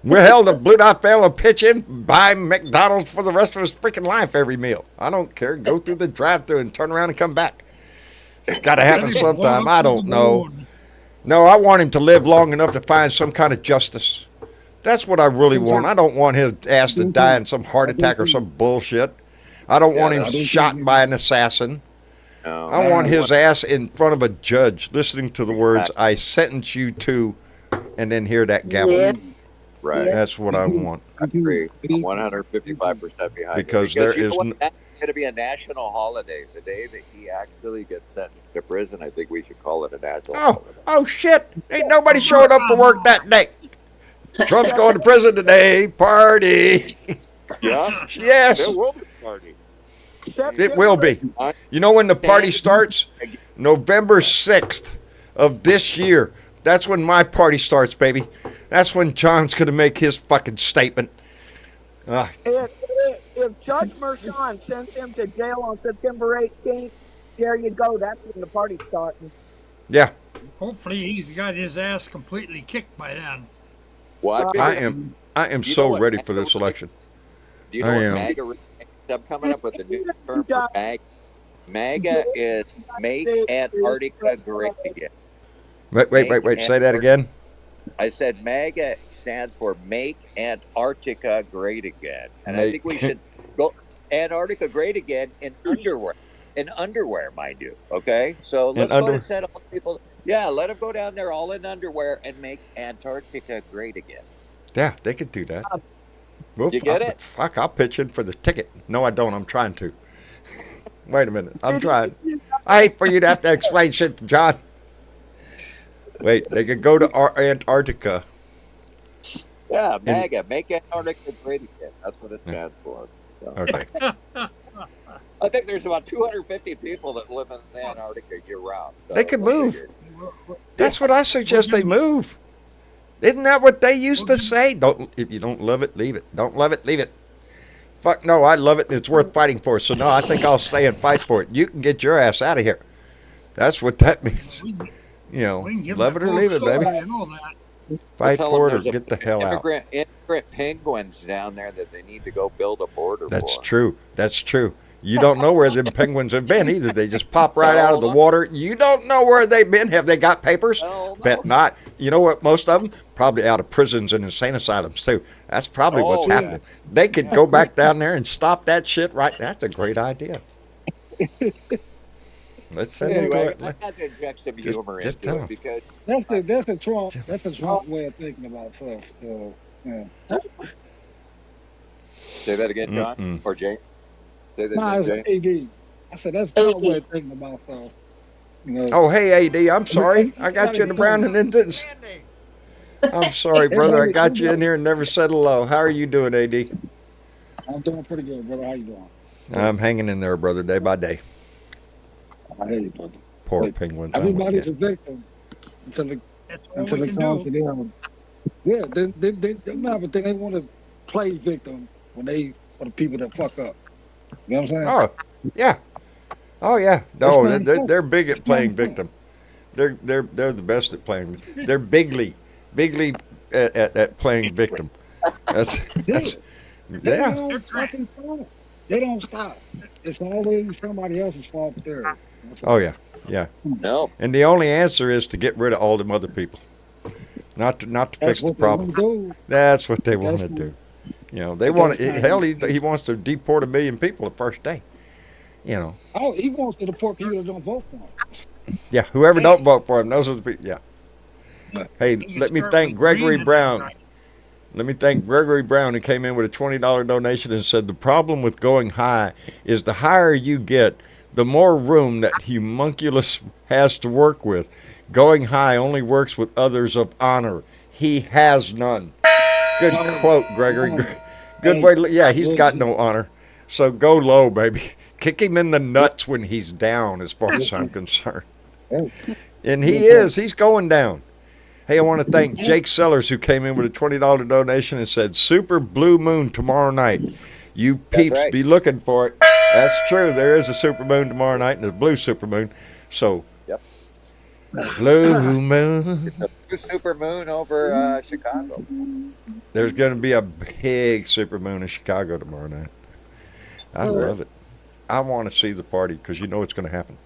Well, hell, the Blue Dot family will pitch in, buy McDonald's for the rest of his freaking life every meal. I don't care. Go through the drive-thru and turn around and come back. It's got to happen sometime. I don't know. No, I want him to live long enough to find some kind of justice. That's what I really want. I don't want his ass to die in some heart attack or some bullshit. I don't want him shot by an assassin. I want his ass in front of a judge listening to the words, I sentence you to, and then hear that gavel. Yeah. Right. That's what I want. I agree. I'm 155% behind because you. There is that's going to be a national holiday. The day that he actually gets sentenced to prison, I think we should call it a national holiday. Oh, shit. Ain't nobody showing up for work that day. Trump's going to prison today. Party. Yeah? Yes. There will be a party. It will be. You know when the party starts? November 6th of this year. That's when my party starts, baby. That's when John's going to make his fucking statement. If Judge Mershon sends him to jail on September 18th, there you go. That's when the party's starting. Yeah. Hopefully he's got his ass completely kicked by then. Well, I am so ready for this election. Do you know what MAGA is? I'm coming up with a new term for MAGA. MAGA is Make Antarctica Great Again. Wait. Say that again. I said MAGA stands for Make Antarctica Great Again. And I think we should go Antarctica Great Again in underwear. In underwear, mind you. Okay? So let's go ahead and set all people. Yeah, let them go down there all in underwear and make Antarctica great again. Yeah, they could do that. You get it? Fuck, I'll pitch in for the ticket. No, I don't. I'm trying to. Wait a minute. I'm trying. I hate for you to have to explain shit to John. Wait, they could go to Antarctica. Yeah, MAGA, Make Antarctica Great Again. That's what it stands for. So. Okay. I think there's about 250 people that live in Antarctica year-round. So they could move. That's what I suggest they move. Isn't that what they used to say? If you don't love it, leave it. Don't love it, leave it. Fuck no, I love it. It's worth fighting for. So no, I think I'll stay and fight for it. You can get your ass out of here. That's what that means. You know, love it or leave it, baby. Fight for it or get the hell out. Immigrant penguins down there that they need to go build a border for. That's true. That's true. You don't know where them penguins have been either. They just pop right out of the water. You don't know where they've been. Have they got papers? No. Bet not. You know what? Most of them probably out of prisons and insane asylums too. That's probably what's happening. They could go back down there and stop that shit right. That's a great idea. Let's send them to it. I had to inject some humor just into it because that's a Trump way of thinking about stuff. So, yeah. Say that again, John or Jay. It's AD. I said that's Trump way of thinking about stuff. You know. Oh, hey, AD, I'm sorry. I got you in the brown and then didn't. I'm sorry, brother. I got you in here and never said hello. How are you doing, AD? I'm doing pretty good, brother. How you doing? I'm hanging in there, brother, day by day. I hear you, brother. Poor penguins. Everybody's a victim until they come to them. Yeah, they never think they want to play victim when they for the people that fuck up. You know what I'm saying? Oh, yeah. Oh, yeah. No, they're big at playing victim. They're the best at playing. They're bigly at playing victim. That's yeah. They don't stop. It's always somebody else's fault there. Oh yeah, yeah. No. And the only answer is to get rid of all them other people, not to fix the problem. That's what they want to do. You know, they want to. Hell, he wants to deport 1 million people the first day. You know. Oh, he wants to deport people that don't vote for him. Yeah, whoever don't vote for him, those are the people. Yeah. Hey, let me thank Gregory Brown. Let me thank Gregory Brown, who came in with a $20 donation and said the problem with going high is the higher you get, the more room that homunculus has to work with. Going high only works with others of honor. He has none. Good quote, Gregory. Good way. Yeah, he's got no honor. So go low, baby. Kick him in the nuts when he's down, as far as I'm concerned. And he is. He's going down. Hey, I want to thank Jake Sellers, who came in with a $20 donation and said, super blue moon tomorrow night. You peeps be looking for it. That's true. There is a super moon tomorrow night and a blue super moon. So, blue moon. It's a super moon over Chicago. There's going to be a big super moon in Chicago tomorrow night. I love it. I want to see the party because you know it's going to happen.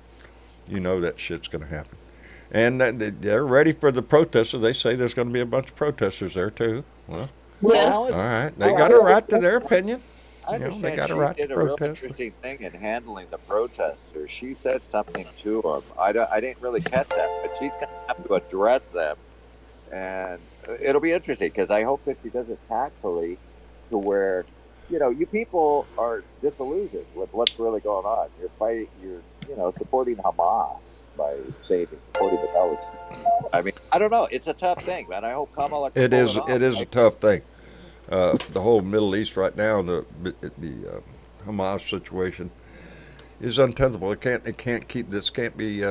You know that shit's going to happen. And they're ready for the protesters. They say there's going to be a bunch of protesters there, too. Well, all right. They got a right to their opinion. I You know, they understand got a she right did to a real protest. interesting thing in handling the protesters. She said something to them. I didn't really catch that, but she's going to have to address them. And it'll be interesting because I hope that she does it tactfully to where, you know, you people are disillusioned with what's really going on. You're fighting, supporting Hamas by saying supporting the Palestinians. I mean, I don't know. It's a tough thing, man. I hope Kamala can It pull is. off. It is a tough thing. The whole Middle East right now, the Hamas situation is untenable. It can't keep this. Can't be.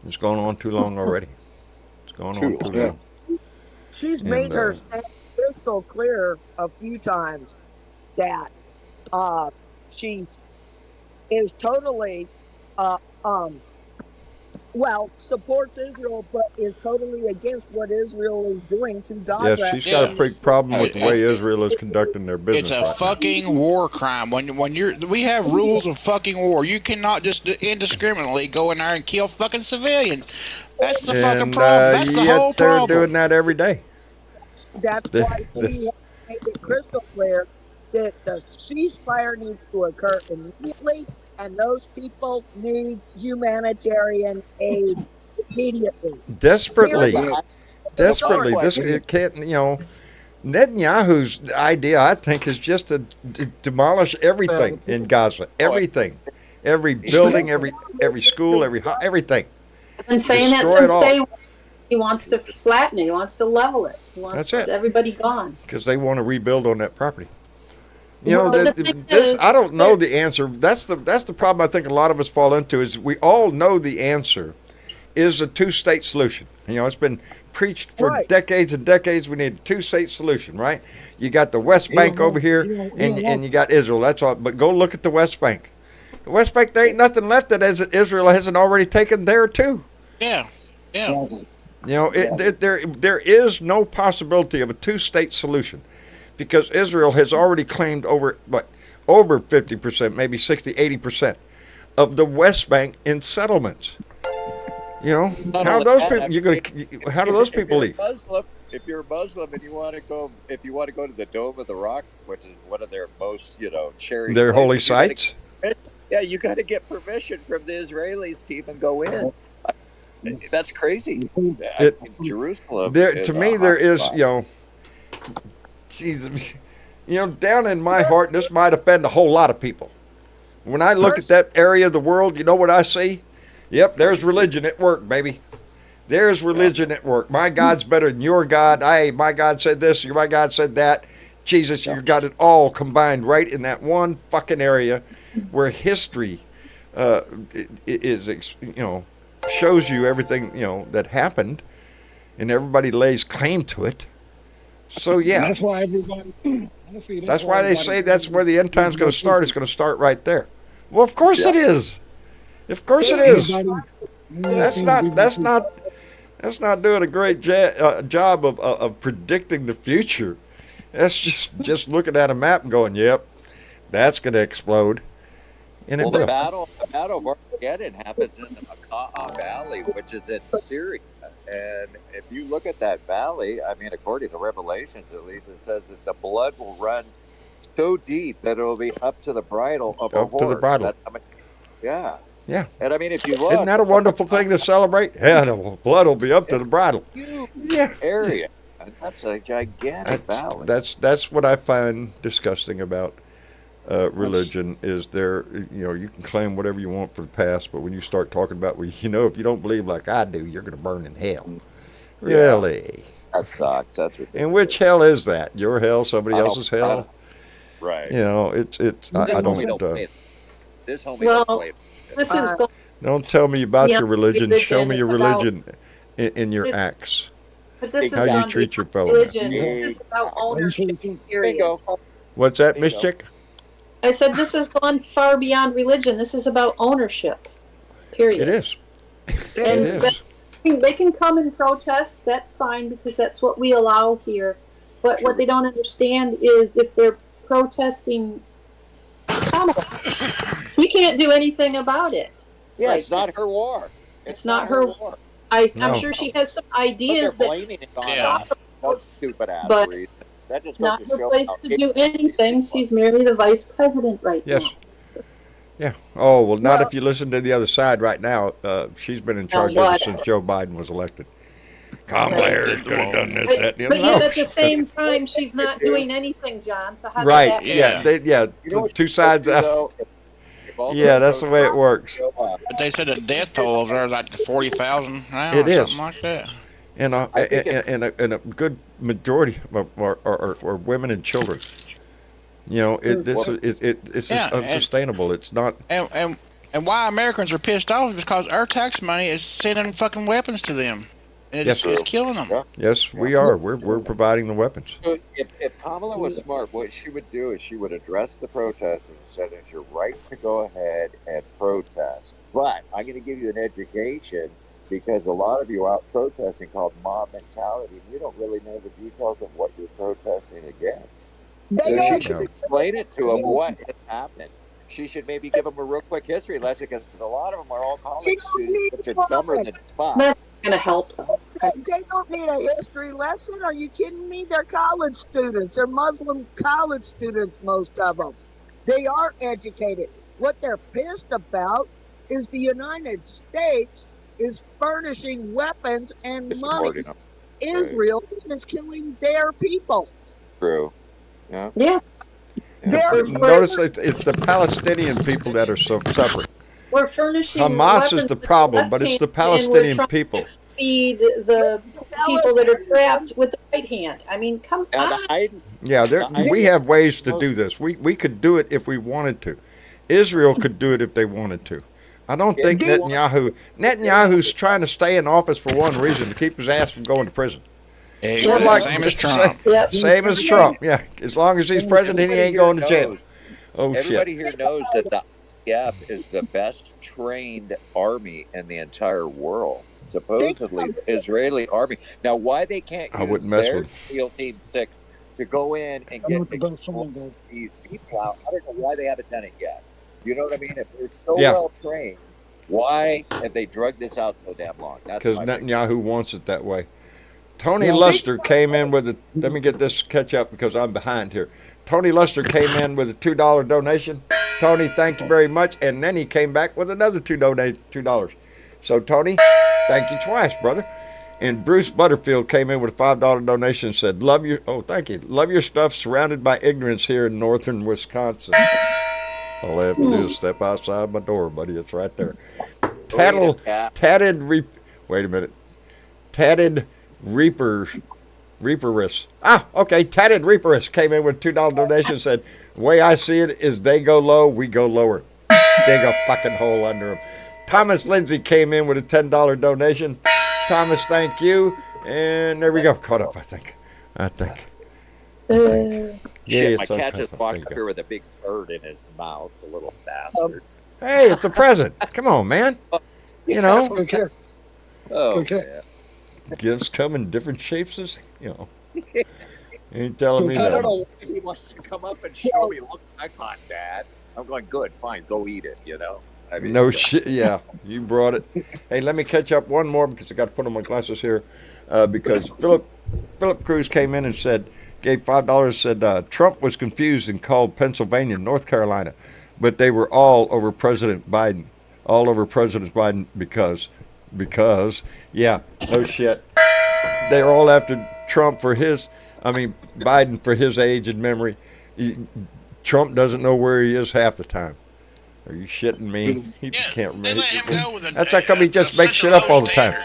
It's going on too long already. It's going on too long. She's made her stand crystal clear a few times that she is totally supports Israel, but is totally against what Israel is doing to Gaza. Yeah, she's got a big problem with the way Israel is conducting their business. It's a fucking war crime. We have rules of fucking war. You cannot just indiscriminately go in there and kill fucking civilians. That's the fucking problem. That's the whole problem. They're doing that every day. That's why she has made it crystal clear that the ceasefire needs to occur immediately, and those people need humanitarian aid immediately. Desperately. Period. This it can't. Netanyahu's idea, I think, is just to demolish everything in Gaza. Everything, every building, every school, everything. I've been saying that since day one. He wants to flatten it. He wants to level it. He wants everybody gone. Because they want to rebuild on that property. I don't know the answer. That's the problem I think a lot of us fall into is we all know the answer is a two-state solution. It's been preached for decades and decades. We need a two-state solution, right? You got the West Bank over here, and you got Israel. That's all. But go look at the West Bank. The West Bank, there ain't nothing left that Israel hasn't already taken there too. Yeah. There is no possibility of a two-state solution because Israel has already claimed over 50%, maybe 60, 80% of the West Bank in settlements. How do those people leave? If you're a Muslim and you want to go to the Dome of the Rock, which is one of their most, cherished their places, holy sites. You got to get permission from the Israelis to even go in. That's crazy. Jerusalem. To me, there is, down in my heart, and this might offend a whole lot of people. When I look at that area of the world, you know what I see? Yep, there's religion at work, baby. There's religion at work. My God's better than your God. My God said this, my God said that. Jesus, you got it all combined right in that one fucking area where history is, shows you everything, that happened, and everybody lays claim to it. So, yeah. That's why everybody... That's why they say that's where the end time's going to start. It's going to start right there. Well, of course it is. Of course it is. That's not doing a great job of predicting the future. That's just looking at a map and going, yep, That's going to explode. And Well, it will. the battle of Armageddon happens in the Makaa Valley, which is in Syria. And if you look at that valley, I mean, according to Revelations, at least, it says that the blood will run so deep that it'll be up to the bridle of a horse. Up to the bridle. Yeah. Yeah. And I mean, if you look, Isn't that a wonderful thing to celebrate? Yeah, the blood will be up to the bridle. Yeah. Area. And that's a gigantic valley. That's what I find disgusting about religion. Is there, you can claim whatever you want for the past, but when you start talking about, well, if you don't believe like I do, you're going to burn in hell. Yeah. Really? That sucks. That's ridiculous. And which hell is that? Your hell? Somebody else's hell? Right. It's. I don't. This homie don't play. This is Don't tell me about your religion. religion Show me your about- religion in your acts. But this How is you on treat your fellow religion. man. This is about ownership. Period. What's that, Miss Chick? I said this has gone far beyond religion. This is about ownership. Period. It is. And It is. they can come and protest. That's fine because that's what we allow here. But what they don't understand is if they're protesting Kamala, you can't do anything about it. Yeah, Like, it's not her war. It's not her war. I'm No. sure she has some But ideas they're that blaming it on some stupid ass But reason. That just not goes to her show place how to do anything. She's merely the vice president right Yes. now. Yeah. Oh, well, not if you listen to the other side right now. She's been in charge of it since Joe Biden was elected. Kamala Harris could have done this, that, and the But other. yet No. at the same time, she's not doing anything, John. So how does Right. that Yeah. You know what Two she sides. should do, though? If all Yeah, the that's the way it works. But they said the death toll over there like 40,000 now It or is. something like that. And a good majority are women and children. This is Yeah, unsustainable. It's not. And why Americans are pissed off is because our tax money is sending fucking weapons to them. And Yes. it's killing them. Yeah. Yes, we are. We're providing the weapons. If Kamala was smart, what she would do is she would address the protesters and said, it's your right to go ahead and protest. But I'm going to give you an education because a lot of you are out protesting called mob mentality, and you don't really know the details of what you're protesting against. So she should explain it to them what has happened. She should maybe give them a real quick history lesson because a lot of them are all college students, which are dumber than fuck. That's going to help them. They don't need a history lesson. Are you kidding me? They're college students. They're Muslim college students, most of them. They are educated. What they're pissed about is the United States is furnishing weapons and It's money. supporting them. Israel is killing their people. True. Yeah. Yeah. Notice it's the Palestinian people that are suffering. We're furnishing Hamas is weapons the with problem, but it's the left hand, and we're Palestinian trying people. to feed the people that are trapped with the right hand. I mean, come on. Yeah, we have ways to do this. We could do it if we wanted to. Israel could do it if they wanted to. I don't think Netanyahu's trying to stay in office for one reason, to keep his ass from going to prison. Exactly. Same as Trump. Same as Trump, yeah. As long as he's president, he ain't going to jail. Oh, Everybody shit. here knows that the IDF is the best trained army in the entire world. Supposedly, the Israeli army. Now, why they can't I use wouldn't mess their with SEAL Team 6 to go in and get these people out? I don't know why they haven't done it yet. You know what I mean? If they're so well trained, why have they drugged this out so damn long? Because Netanyahu wants it that way. Tony Luster came in with let me get this catch up because I'm behind here. Tony Luster came in with a $2 donation. Tony, thank you very much. And then he came back with another $2. So Tony, thank you twice, brother. And Bruce Butterfield came in with a $5 donation and said, thank you. Love your stuff, surrounded by ignorance here in northern Wisconsin. All I have to do is step outside my door, buddy. It's right there. Tatted Reaperess. Tatted Reaperess came in with a $2 donation and said, the way I see it is they go low, we go lower. Dig a fucking hole under them. Thomas Lindsay came in with a $10 donation. Thomas, thank you. And there we go. Caught up, I think. Shit, my cat just walked up here with a big bird in his mouth, a little bastard. Hey, it's a present. Come on, man. You know. Okay. Oh, Okay. Gifts come in different shapes, as you know. Ain't telling me I don't that. know why he wants to come up and show me. Look, I caught Dad. I'm going, good, fine, go eat it. I mean, No shit. Yeah, you brought it. Hey, let me catch up one more because I got to put on my glasses here. Because Philip Cruz came in and gave $5. Said Trump was confused and called Pennsylvania North Carolina, but they were all over President Biden, all over President Biden because, yeah, no shit. They're all after Trump for Biden for his age and memory. Trump doesn't know where he is half the time. Are you shitting me? He can't remember. They let him go with That's how come he just makes shit up all the time.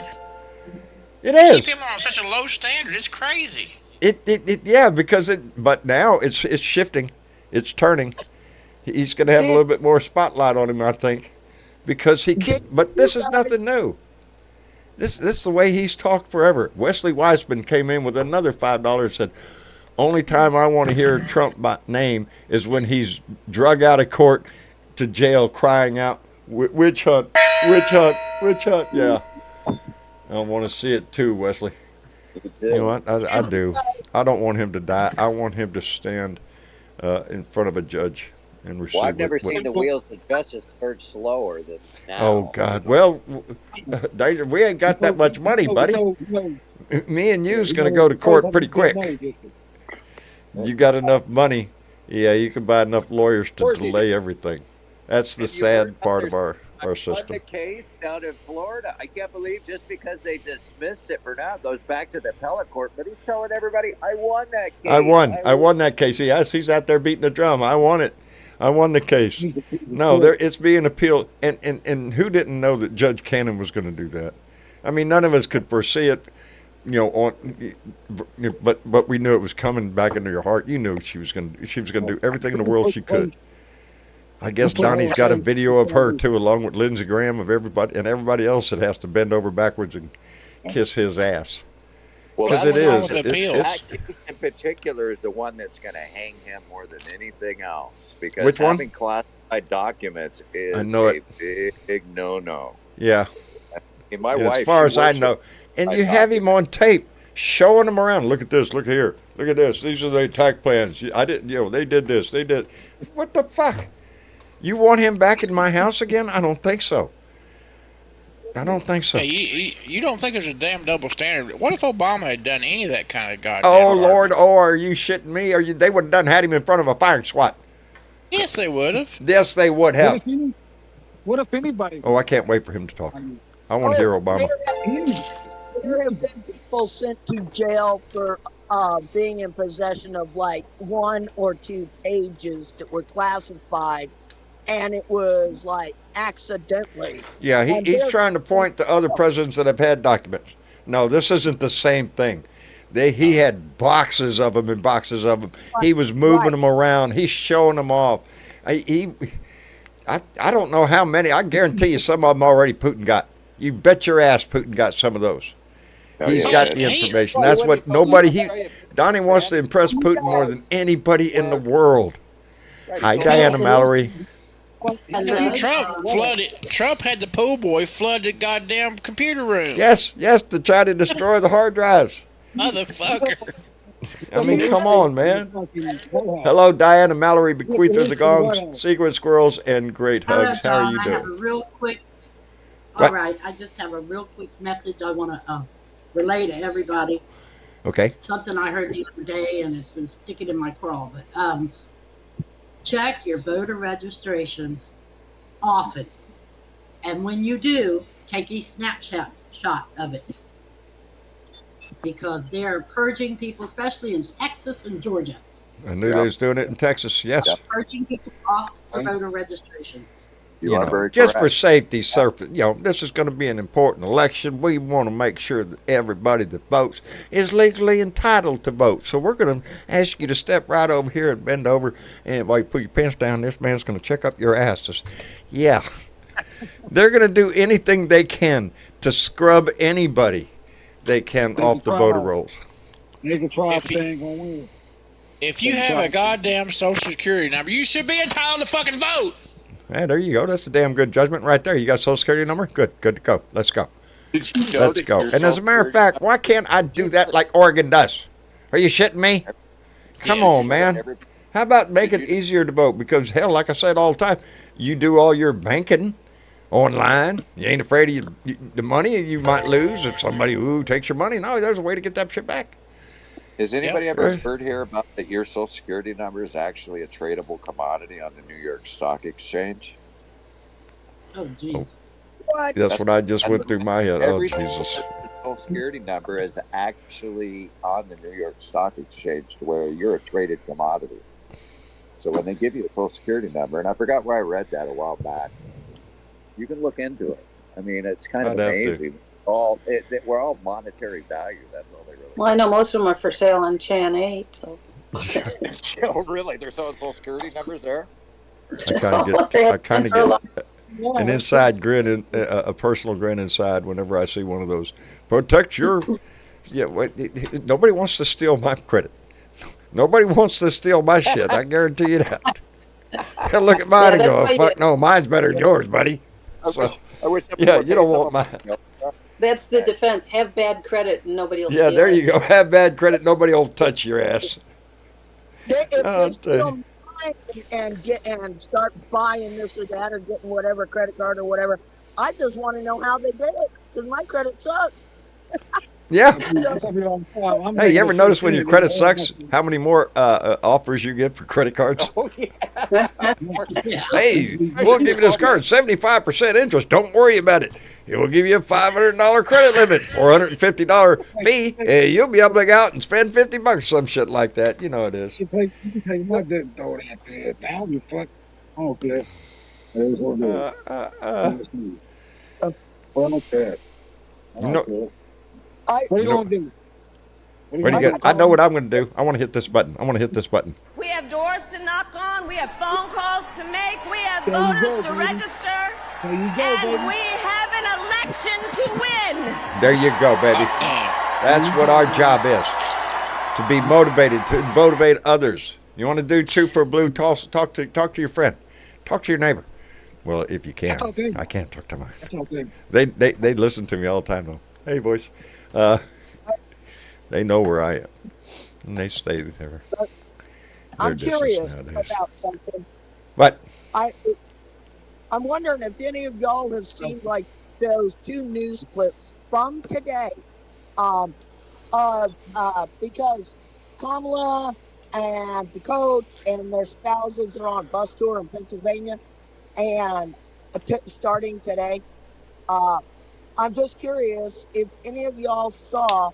It is. Keep him on such a low standard. It's crazy. Yeah, but now it's shifting. It's turning. He's going to have a little bit more spotlight on him, I think, because but this is nothing new. This is the way he's talked forever. Wesley Wiseman came in with another $5, said, only time I want to hear Trump by name is when he's drug out of court to jail crying out, witch hunt, witch hunt, witch hunt. Yeah. I want to see it too, Wesley. You know what? I do. I don't want him to die. I want him to stand in front of a judge and receive. Well, I've never seen the wheels of justice turn slower than now. Oh, God. Well, Danger, we ain't got that much money, buddy. Me and you's going to go to court pretty quick. You got enough money. Yeah, you can buy enough lawyers to delay everything. That's the sad part of our system. The case down in Florida, I can't believe just because they dismissed it for now, it goes back to the appellate court. But he's telling everybody, I won that case. I won that case. Yes, he's out there beating the drum. I won it. I won the case. No, it's being appealed. And who didn't know that Judge Cannon was going to do that? I mean, none of us could foresee it. But we knew it was coming back into your heart. You knew she was going to do everything in the world she could. I guess Donnie's got a video of her too, along with Lindsey Graham, of everybody else that has to bend over backwards and kiss his ass. Because it is. That case in particular is the one that's going to hang him more than anything else. Because Which one? Having classified documents is big no-no. Yeah. My wife, as far as I know. And you have him on tape showing them around. Look at this. Look here. Look at this. These are the attack plans. I didn't, they did this. They did. What the fuck? You want him back in my house again? I don't think so. I don't think so. Hey, you don't think there's a damn double standard? What if Obama had done any of that kind of goddamn? Oh, Lord. Oh, are you shitting me? They would have had him in front of a firing squad. Yes, they would have. Yes, they would have. What if anybody? Oh, I can't wait for him to talk. I want to hear Obama. There have been people sent to jail for being in possession of like 1 or 2 pages that were classified, and it was like accidentally. Yeah, he's trying to point to other presidents that have had documents. No, this isn't the same thing. He had boxes of them and boxes of them. He was moving them around. He's showing them off. I don't know how many. I guarantee you some of them already Putin got. You bet your ass Putin got some of those. He's got the information. That's what Donnie wants to impress Putin more than anybody in the world. Hi, Diana Mallory. Trump had the pool boy flood the goddamn computer room. Yes, to try to destroy the hard drives. Motherfucker. I mean, come on, man. Hello, Diana Mallory, bequeather of the gongs, secret squirrels, and great hugs. How are you I have a doing? real quick. What? All right, I just have a real quick message I want to relay to everybody. Okay. Something I heard the other day, and it's been sticking in my craw. But check your voter registration often, and when you do, take a snapshot of it, because they're purging people, especially in Texas and Georgia. I knew they was doing it in Texas. Yes. Purging people off for voter registration. Just for safety's surface, this is going to be an important election. We want to make sure that everybody that votes is legally entitled to vote. So we're going to ask you to step right over here and bend over, and while you put your pants down, this man's going to check up your asses. Yeah. They're going to do anything they can to scrub anybody they can off the voter rolls. They can try if they ain't going to win. If you have a goddamn Social Security number, you should be entitled to fucking vote. Hey, there you go. That's a damn good judgment right there. You got a Social Security number? Good to go. Let's go. Let's go. And as a matter of fact, why can't I do that like Oregon does? Are you shitting me? Come on, man. How about make it easier to vote? Because hell, like I said all the time, you do all your banking online. You ain't afraid of the money you might lose if somebody takes your money. No, there's a way to get that shit back. Has anybody ever heard here about that your Social Security number is actually a tradable commodity on the New York Stock Exchange? Oh, jeez. What? That's what I just went through my head. Oh, Jesus. Social Security number is actually on the New York Stock Exchange to where you're a traded commodity. So when they give you a Social Security number, and I forgot where I read that a while back, you can look into it. I mean, it's kind of amazing. We're all monetary value. That's all they really. Well, I know most of them are for sale on Chan 8. So. Oh, really? They're selling Social Security numbers there? I kind of get an inside grin, a personal grin inside whenever I see one of those. Protect your. Yeah, nobody wants to steal my credit. Nobody wants to steal my shit. I guarantee you that. I look at mine and go, "Fuck no, mine's better than yours, buddy." So, yeah, you don't want mine. That's the defense. Have bad credit and nobody will steal Yeah, there it. you go. Have bad credit, nobody will touch your ass. If they steal mine and start buying this or that or getting whatever credit card or whatever, I just want to know how they did it because my credit sucks. Yeah. Hey, you ever notice when your credit sucks, how many more offers you get for credit cards? Oh, yeah. Hey, we'll give you this card, 75% interest. Don't worry about it. It will give you a $500 credit limit, $450 fee, and you'll be able to go out and spend $50, some shit like that. You know it is. You can take my debt door that bad. I don't give a fuck. I don't care. That's what it is. Well, I don't care. I don't care. What are you going to do? What do you got? I know what I'm going to do. I want to hit this button. We have doors to knock on. We have phone calls to make. We have voters to register. And we have an election to win. There you go, baby. That's what our job is. To be motivated, to motivate others. You want to do 2 for blue, talk to your friend. Talk to your neighbor. Well, if you can. Okay. I can't talk to mine. Okay. They listen to me all the time, though. Hey, boys. They know where I am. And they stay there. I'm curious about something. What? I'm wondering if any of y'all have seen like those 2 news clips from today, because Kamala and the coach and their spouses are on bus tour in Pennsylvania, and starting today. I'm just curious if any of y'all saw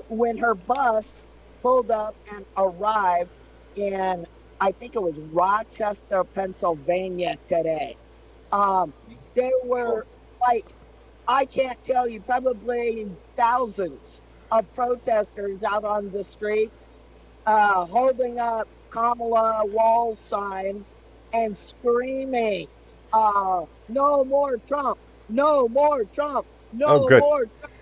when her bus pulled up and arrived in, I think it was Rochester, Pennsylvania today. There were I can't tell you, probably thousands of protesters out on the street holding up Kamala wall signs and screaming, no more Trump, no more Trump, no more Trump,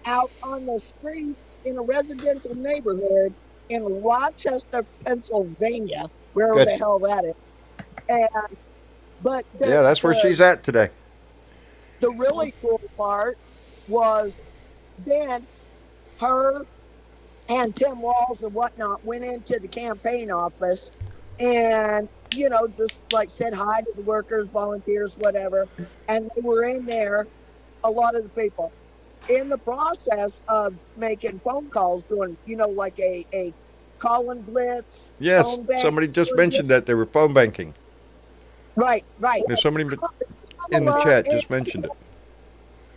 out on the streets in a residential neighborhood in Rochester, Pennsylvania, wherever the hell that is. And that's where she's at today. The really cool part was then her and Tim Walz and whatnot went into the campaign office and, just said hi to the workers, volunteers, whatever. And they were in there, a lot of the people, in the process of making phone calls, doing, a call-in blitz. Yes, somebody just mentioned that they were phone banking. Right. There's somebody in the chat just mentioned it.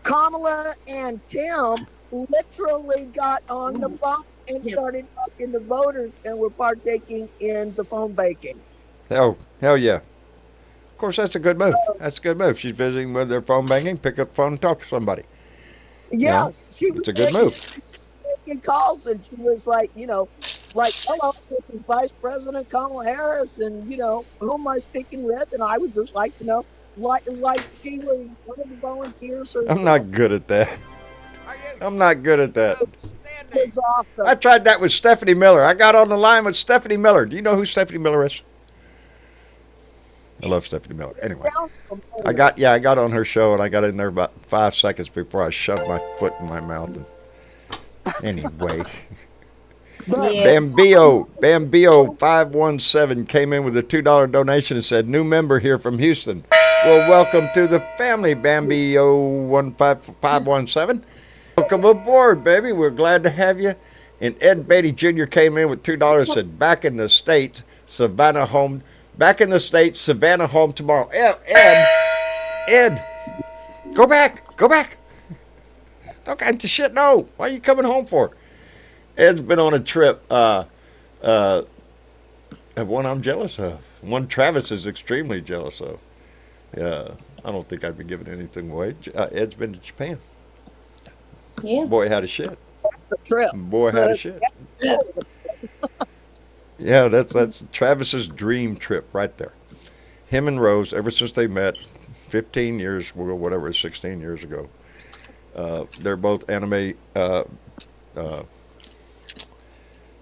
Kamala and Tim literally got on the phone and started talking to voters and were partaking in the phone banking. Hell yeah. Of course, that's a good move. She's visiting with their phone banking, pick up the phone and talk to somebody. Yeah, it's a good move. She calls and she was hello, this is Vice President Kamala Harris, and who am I speaking with? And I would just like to know, she was one of the volunteers. I'm not good at that. It's awesome. I tried that with Stephanie Miller. I got on the line with Stephanie Miller. Do you know who Stephanie Miller is? I love Stephanie Miller. Anyway, I got on her show and I got in there about 5 seconds before I shoved my foot in my mouth. And anyway, Bambio 517 came in with a $2 donation and said, new member here from Houston. Well, welcome to the family, Bambio 517. Welcome aboard, baby. We're glad to have you. And Ed Beatty Jr. came in with $2, said, back in the States, Savannah home. Back in the States, Savannah home tomorrow. Ed, go back. Don't kind of shit, no. Why are you coming home for? Ed's been on a trip, one I'm jealous of. One Travis is extremely jealous of. I don't think I'd be giving anything away. Ed's been to Japan. Yeah. Boy had a shit. Trip. Boy had a shit. Yeah, that's Travis's dream trip right there. Him and Rose, ever since they met 15 years ago, whatever, 16 years ago, they're both anime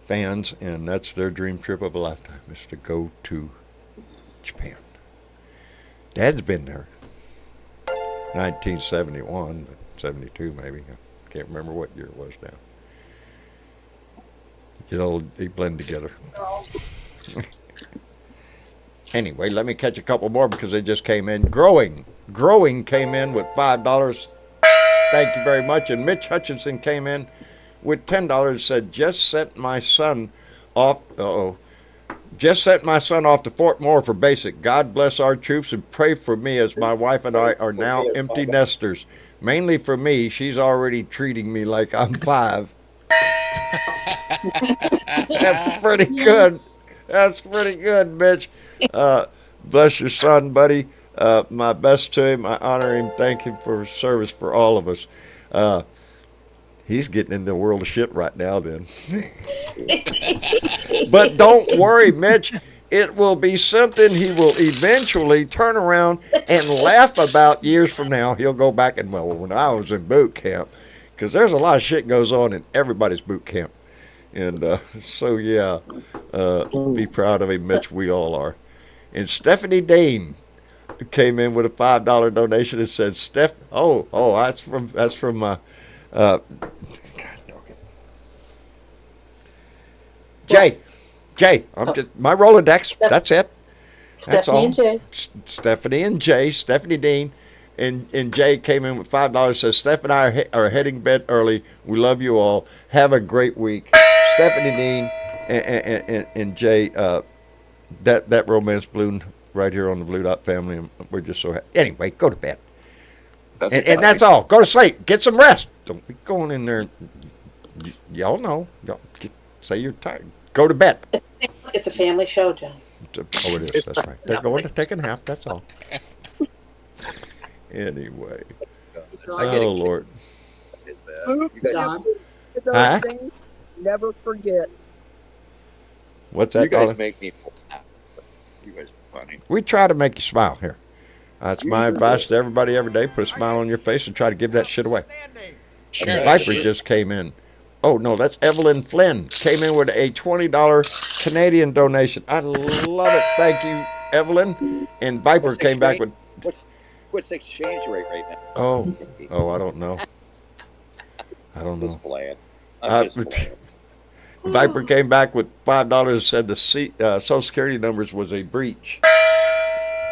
fans, and that's their dream trip of a lifetime, is to go to Japan. Dad's been there. 1971, 72 maybe. I can't remember what year it was now. You know, they blend together. Anyway, let me catch a couple more because they just came in. Growing came in with $5. Thank you very much. And Mitch Hutchinson came in with $10. Said, just sent my son off to Fort Moore for basic. God bless our troops and pray for me as my wife and I are now empty nesters. Mainly for me, she's already treating me like I'm 5. That's pretty good. That's pretty good, Mitch. Bless your son, buddy. My best to him. I honor him. Thank him for his service for all of us. He's getting in the world of shit right now then. But don't worry, Mitch. It will be something he will eventually turn around and laugh about years from now. He'll go back and, well, when I was in boot camp, because there's a lot of shit goes on in everybody's boot camp. And so, yeah, be proud of him, Mitch. We all are. And Stephanie Dane came in with a $5 donation and said, that's from Jay, I'm just my Rolodex. That's it. That's Stephanie all. and Jay. Stephanie and Jay, Stephanie Dean, and Jay came in with $5. Says Steph and I are heading bed early. We love you all. Have a great week. Stephanie Dean and Jay. That romance balloon right here on the Blue Dot family. And we're just so happy. Anyway, go to bed. And that's all. Go to sleep. Get some rest. Don't be going in there. Y'all know. Say you're tired. Go to bed. It's a family show, John. Oh, it is. That's right. They're going to take a nap. That's all. Anyway. Oh, Lord. John. Huh? Things, never forget. What's that, You guys darling? make me laugh. You guys are funny. We try to make you smile here. That's my advice to everybody every day. Put a smile on your face and try to give that shit away. And Viper just came in. Oh, no, that's Evelyn Flynn. Came in with a $20 Canadian donation. I love it. Thank you, Evelyn. And Viper came back with... What's the exchange rate right now? Oh, I don't know. I don't know. Just playing. I'm just playing. Viper came back with $5 and said the Social Security numbers was a breach.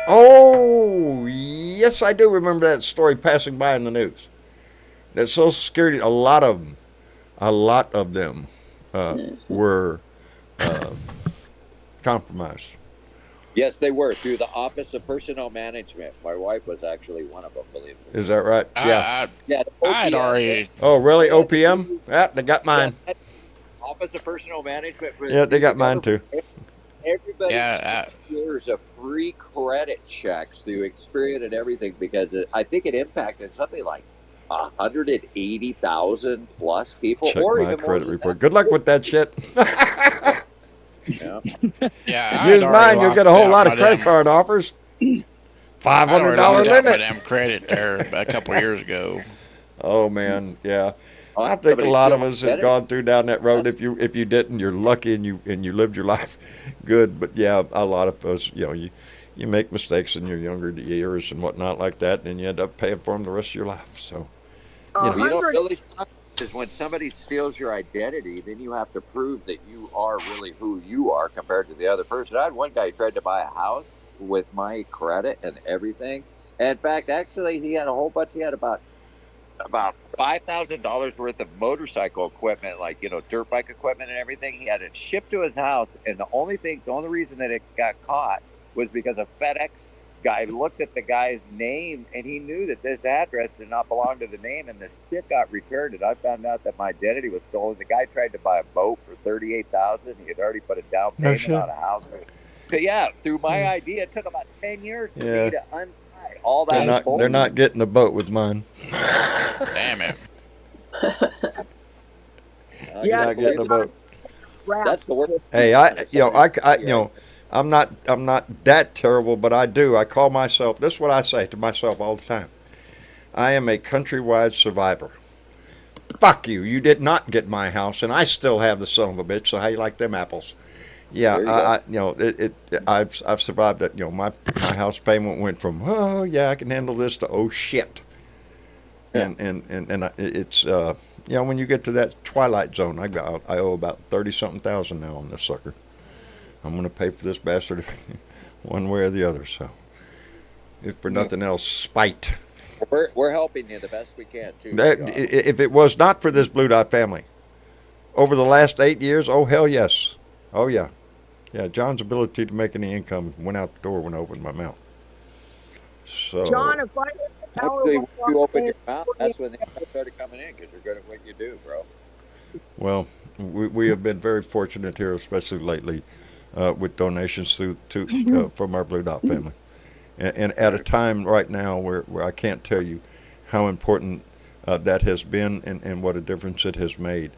Oh, yes, I do remember that story passing by in the news. That Social Security, a lot of them were compromised. Yes, they were, through the Office of Personnel Management. My wife was actually one of them, believe it. Is that right? Yeah. I'd already. Oh, really? OPM? Yeah, they got mine. Yeah, Office of Personnel Management. Yeah, they got mine too. Everybody took years of free credit checks through Experian and everything because I think it impacted something like 180,000 plus people. Check or my even credit report. Good luck with that shit. Yeah. Use mine, you'll get a whole lot of credit card offers. $500 limit. My damn credit there a couple years ago. Oh man, yeah. I think a lot of us have gone through down that road. If you didn't, you're lucky and you lived your life good. But yeah, a lot of us, you make mistakes in your younger years and whatnot like that, and you end up paying for them the rest of your life. So, you don't really is when somebody steals your identity, then you have to prove that you are really who you are compared to the other person. I had one guy who tried to buy a house with my credit and everything. And in fact, actually, he had a whole bunch. He had about $5,000 worth of motorcycle equipment, like, you know, dirt bike equipment and everything. He had it shipped to his house, and the only reason that it got caught was because a FedEx guy looked at the guy's name, and he knew that this address did not belong to the name, and the shit got returned. And I found out that my identity was stolen. The guy tried to buy a boat for $38,000. He had already put a down payment on a house. So yeah, through my idea, it took about 10 years for me to untie all that. They're not getting a boat with mine. Damn it. You're not getting a boat. That's the worst. Hey, I'm not that terrible, but I call myself, this is what I say to myself all the time. I am a countrywide survivor. Fuck you. You did not get my house, and I still have the son of a bitch, so how you like them apples? Yeah, I've survived that. You know, my house payment went from, oh yeah, I can handle this, to oh shit. Yeah. And it's when you get to that twilight zone, I owe about 30-something thousand now on this sucker. I'm going to pay for this bastard one way or the other. So, if for nothing else, spite. We're helping you the best we can too. If it was not for this Blue Dot family, over the last 8 years, oh hell yes, oh yeah. Yeah, John's ability to make any income went out the door when I opened my mouth. So, John, if I actually, when you open your mouth, that's when they started coming in, because you're good at what you do, bro. Well, we have been very fortunate here, especially lately, with donations from our Blue Dot family, and at a time right now where I can't tell you how important that has been and what a difference it has made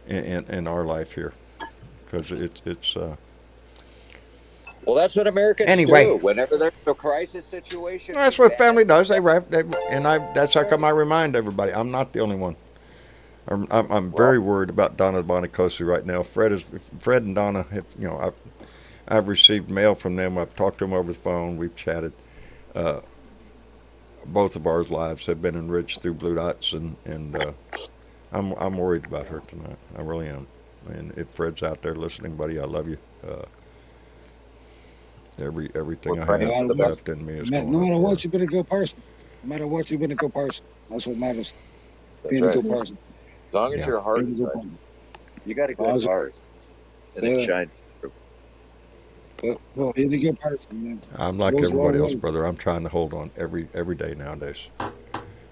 in our life here, because it's. Well, that's what Americans do. Whenever there's a crisis situation, that's what family does. That's how come I remind everybody. I'm not the only one. I'm very worried about Donna Bonicosi right now. Fred and Donna have, I've received mail from them. I've talked to them over the phone. We've chatted. Both of our lives have been enriched through Blue Dots, and I'm worried about her tonight. I really am. And if Fred's out there listening, buddy, I love you. Everything I have left in me is no matter what, you've been a good person. No matter what, you've been a good person. That's what matters. Being a good person. As long as your heart is right. You got a good heart. And it shines through. Being a good person, man. I'm like everybody else, brother. I'm trying to hold on every day nowadays.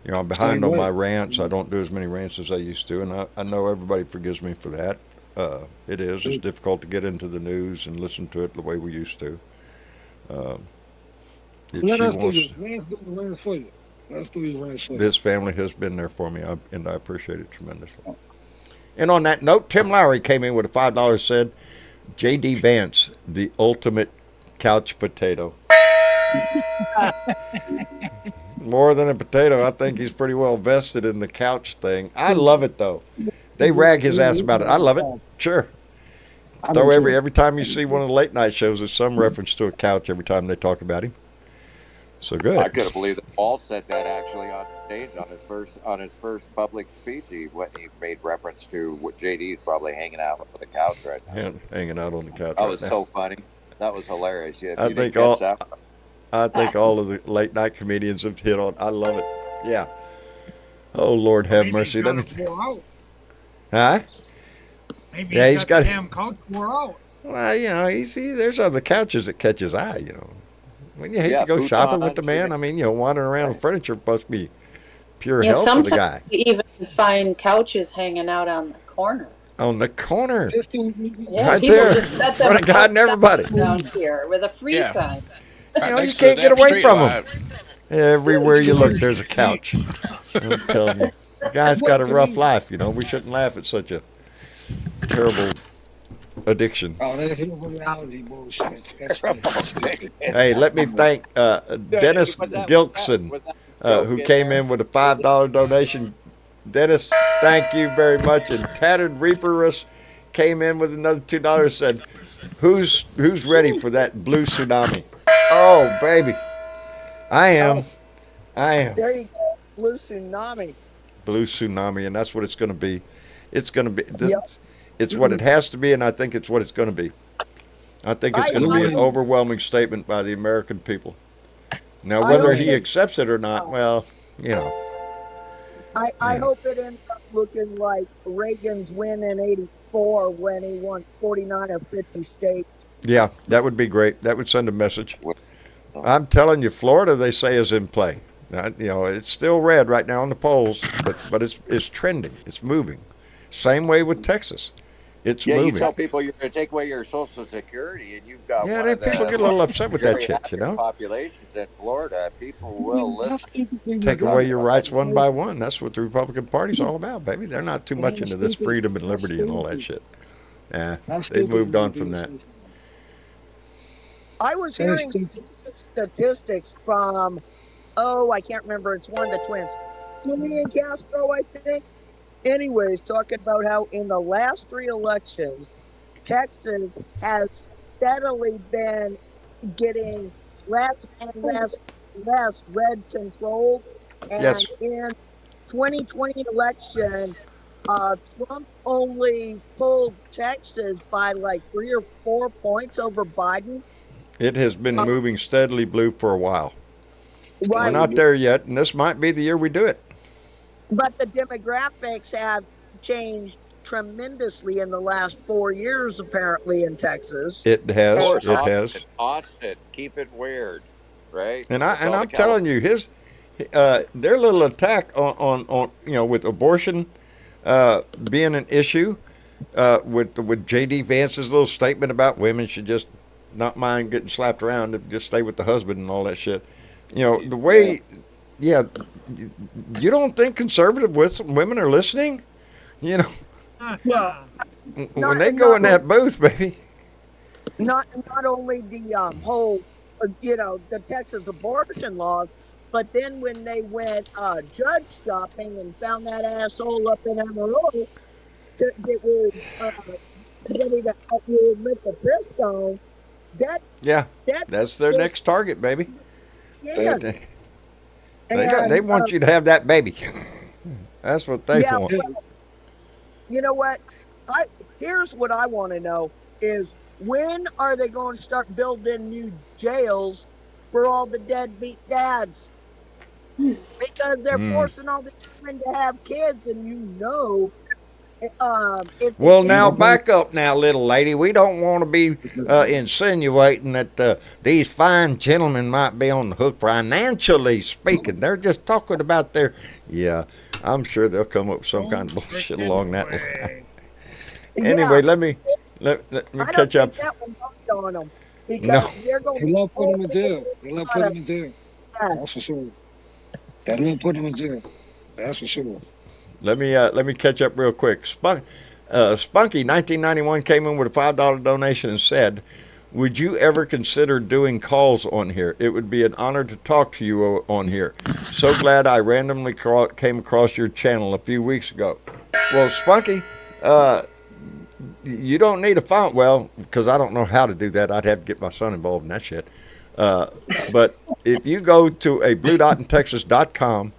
I'm behind on my rants. I don't do as many rants as I used to, and I know everybody forgives me for that. It's difficult to get into the news and listen to it the way we used to. Let us do the rants for you. This family has been there for me, and I appreciate it tremendously. And on that note, Tim Lowry came in with a $5, said, J.D. Vance, the ultimate couch potato. More than a potato, I think he's pretty well vested in the couch thing. I love it, though. They rag his ass about it. I love it. Sure. Though every time you see one of the late night shows, there's some reference to a couch every time they talk about him. So good. I couldn't believe that Paul said that actually on stage on his first public speech. He made reference to what JD is probably hanging out on the couch right now. Yeah, hanging out on the couch. That was so funny. That was hilarious. I think all of the late night comedians have hit on. I love it. Yeah. Oh Lord, have mercy. Let me. Huh? Maybe he's got the damn couch wore out. Well, there's other couches that catch his eye, When you hate to go shopping with the man, wandering around with furniture must be pure hell for the guy. Sometimes you even find couches hanging out on the corner. On the corner? Yeah, right people there. just set them for God and everybody. down here with a free sign. You can't get away from them. Everywhere you look, there's a couch. I'm telling you. The guy's got a rough life, We shouldn't laugh at such a terrible addiction. Oh, that's reality bullshit. Hey, let me thank Dennis Gilkson, who came in with a $5 donation. Dennis, thank you very much. And Tattered Reaperus came in with another $2. Said, "Who's ready for that blue tsunami?" Oh, baby, I am. There you go, blue tsunami. blue tsunami, and that's what it's going to be. It's going to be. It's what it has to be, and I think it's what it's going to be. I think it's going to be an overwhelming statement by the American people. Now, whether he accepts it or not, well, you know. I hope it ends up looking like Reagan's win in '84 when he won 49 of 50 states. Yeah, that would be great. That would send a message. I'm telling you, Florida, they say, is in play. You know, it's still red right now in the polls, but it's trending. It's moving. Same way with Texas. It's moving. You tell people you're going to take away your Social Security, and you've got people get a little upset with that shit, you know. Populations in Florida, people will listen. Take away your rights one by one. That's what the Republican Party's all about, baby. They're not too much into this freedom and liberty and all that shit. They've moved on from that. I was hearing statistics from, I can't remember. It's one of the twins, Jimmy and Castro, I think. Anyways, talking about how in the last 3 elections, Texas has steadily been getting less and less red controlled. And in 2020 election, Trump only pulled Texas by like 3 or 4 points over Biden. It has been moving steadily blue for a while. Right. We're not there yet, and this might be the year we do it. But the demographics have changed tremendously in the last 4 years, apparently, in Texas. It has. It has. Austin, keep it weird, right? And I'm telling you, their little attack on with abortion being an issue, with J.D. Vance's little statement about women should just not mind getting slapped around, just stay with the husband and all that shit. You know, the way. Yeah, you don't think conservative women are listening? You know, when they go in that booth, baby. Not only the whole, the Texas abortion laws, but then when they went judge shopping and found that asshole up in Amarillo that was ready to help you admit the pistol. That's their next target, baby. Yeah. They want you to have that baby. That's what they want. Well, you know what? Here's what I want to know is when are they going to start building new jails for all the deadbeat dads? Because they're forcing all the women to have kids, and well, now back up now, little lady. We don't want to be insinuating that these fine gentlemen might be on the hook financially speaking. They're just talking about I'm sure they'll come up with some kind of bullshit along that line. Anyway, let me catch up. That one's on them because they're going to be put them in jail. They'll put them in jail. That's for sure. They'll put them in jail. That's for sure. Let me catch up real quick. Spunky, 1991, came in with a $5 donation and said, "Would you ever consider doing calls on here? It would be an honor to talk to you on here. So glad I randomly came across your channel a few weeks ago." Well, Spunky, you don't need a phone. Well, because I don't know how to do that. I'd have to get my son involved in that shit. But if you go to a bluedotintexas.com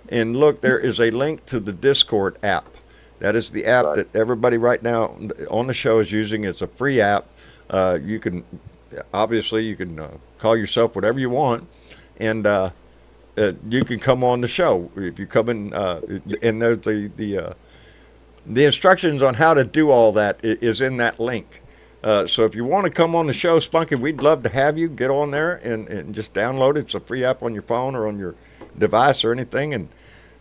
and look, there is a link to the Discord app. That is the app that everybody right now on the show is using. It's a free app. You can call yourself whatever you want, and you can come on the show if you come in. And there's the instructions on how to do all that is in that link. So if you want to come on the show, Spunky, we'd love to have you. Get on there and just download it. It's a free app on your phone or on your device or anything, and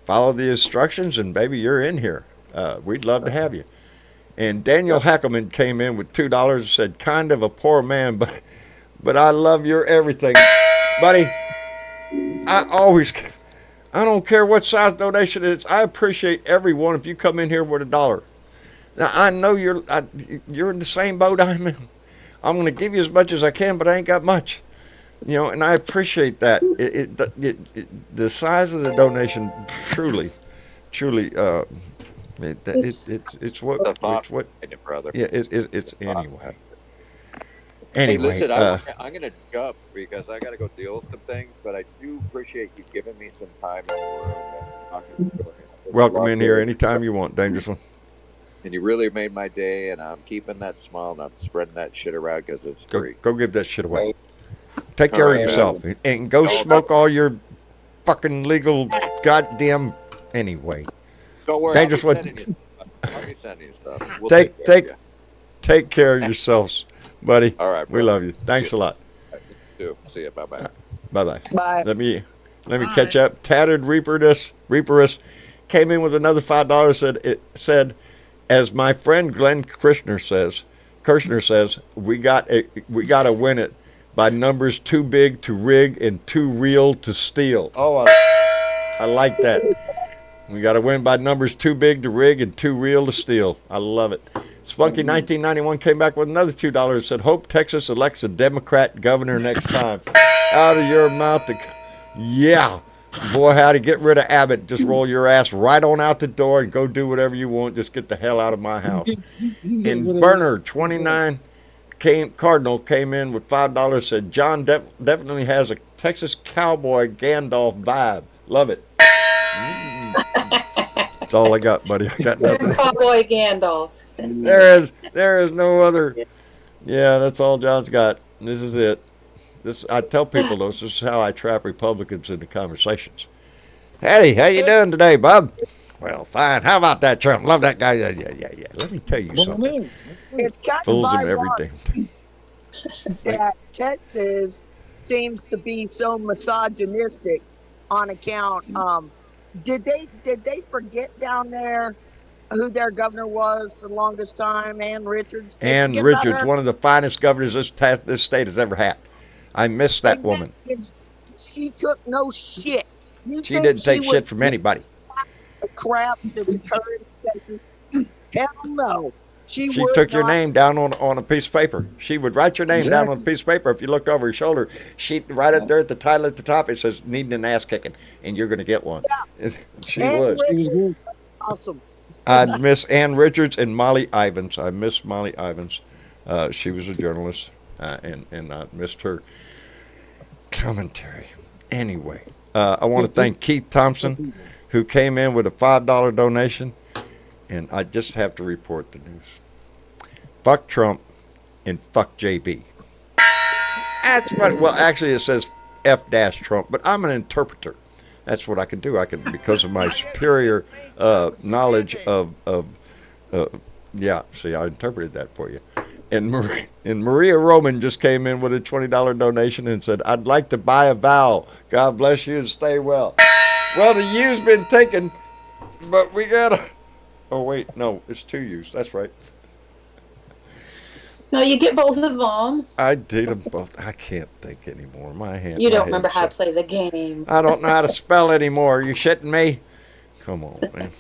follow the instructions, and baby, you're in here. We'd love to have you. And Daniel Hackelman came in with $2 and said, "Kind of a poor man, but I love your everything." Buddy, I don't care what size donation it is. I appreciate everyone if you come in here with $1. Now, I know you're in the same boat I'm in. I'm going to give you as much as I can, but I ain't got much. And I appreciate that. The size of the donation truly, it's what brother. Yeah, it's anyway. Hey, listen, I'm going to jump because I got to go deal with some things, but I do appreciate you giving me some time in the room and talking to you. welcome in here anytime you want, Dangerous One. And you really made my day, and I'm keeping that smile, and I'm spreading that shit around because it's free. Go give that shit away. Take care of yourself. And go smoke all your fucking legal goddamn anyway. Don't worry, Dangerous One. I'll be sending you stuff. We'll take care of yourselves, buddy. All right, we love you. Thanks a lot. See you. Bye-bye. Bye-bye. Bye. Let me catch up. Tattered Reaperus came in with another $5. Said, as my friend Glenn Kirshner says, we got to win it by numbers too big to rig and too real to steal. Oh, I like that. We got to win by numbers too big to rig and too real to steal. I love it. Spunky 1991 came back with another $2 and said, hope Texas elects a Democrat governor next time. Out of your mouth. Yeah. Boy, how to get rid of Abbott. Just roll your ass right on out the door and go do whatever you want. Just get the hell out of my house. And Bernard 29 Cardinal came in with $5, said, John definitely has a Texas cowboy Gandalf vibe. Love it. That's all I got, buddy. I got nothing. Cowboy Gandalf. There is no other. Yeah, that's all John's got. This is it. I tell people this is how I trap Republicans into conversations. Hattie, how you doing today, bub? Well, fine. How about that Trump? Love that guy. Yeah. Let me tell you something. It's kind Fools of him every damn time. that Texas seems to be so misogynistic on account. Did they forget down there who their governor was for the longest time? Ann Richards. Ann Richards, one of the finest governors this state has ever had. I miss that woman. She took no shit. She didn't take shit from anybody. The crap that's occurred in Texas. Hell no. She took your name down on a piece of paper. She would write your name down on a piece of paper. If you looked over her shoulder, she'd write it there at the title at the top. It says, needing an ass kicking, and you're going to get one. Yeah. She would. Awesome. I miss Ann Richards and Molly Ivins. I miss Molly Ivins. She was a journalist, and I missed her commentary. Anyway, I want to thank Keith Thompson, who came in with a $5 donation, and I just have to report the news. Fuck Trump and fuck JB. That's what. Well, actually, it says F-Trump, but I'm an interpreter. That's what I can do. I can, because of my superior knowledge of yeah. See, I interpreted that for you. And Maria Roman just came in with a $20 donation and said, "I'd like to buy a vowel. God bless you and stay well." Well, the U's been taken, but we gotta. Oh wait, no, it's 2 U's. That's right. No, you get both of them. I did them both. I can't think anymore. My hand. You don't remember how to play the game. I don't know how to spell anymore. Are you shitting me? Come on, man.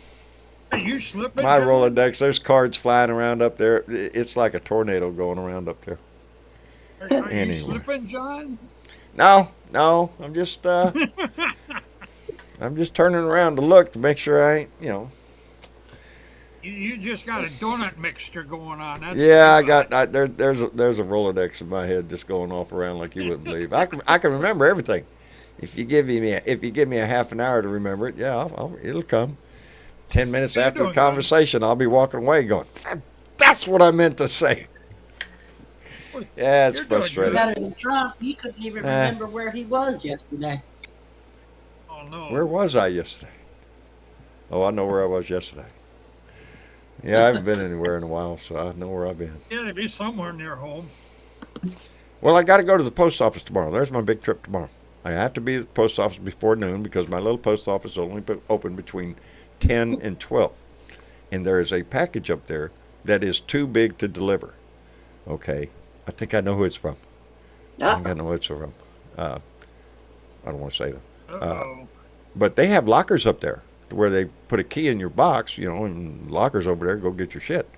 Are you slipping? My Rolodex, there's cards flying around up there. It's like a tornado going around up there. Are you slipping, John? No. I'm just I'm just turning around to look to make sure I ain't, You just got a donut mixture going on. That's yeah, there's a Rolodex in my head just going off around like you wouldn't believe. I can remember everything. If you give me a half an hour to remember it, yeah, it'll come. 10 minutes after the conversation, I'll be walking away going, "That's what I meant to say." Yeah, it's frustrating. Better than Trump. He couldn't even remember where he was yesterday. Oh no. Where was I yesterday? Oh, I know where I was yesterday. Yeah, I haven't been anywhere in a while, so I know where I've been. Yeah, to be somewhere near home. Well, I got to go to the post office tomorrow. There's my big trip tomorrow. I have to be at the post office before noon because my little post office is only open between 10 and 12. And there is a package up there that is too big to deliver. Okay. I think I know who it's from. I think I know who it's from. I don't want to say that. But they have lockers up there where they put a key in your box, and lockers over there, go get your shit.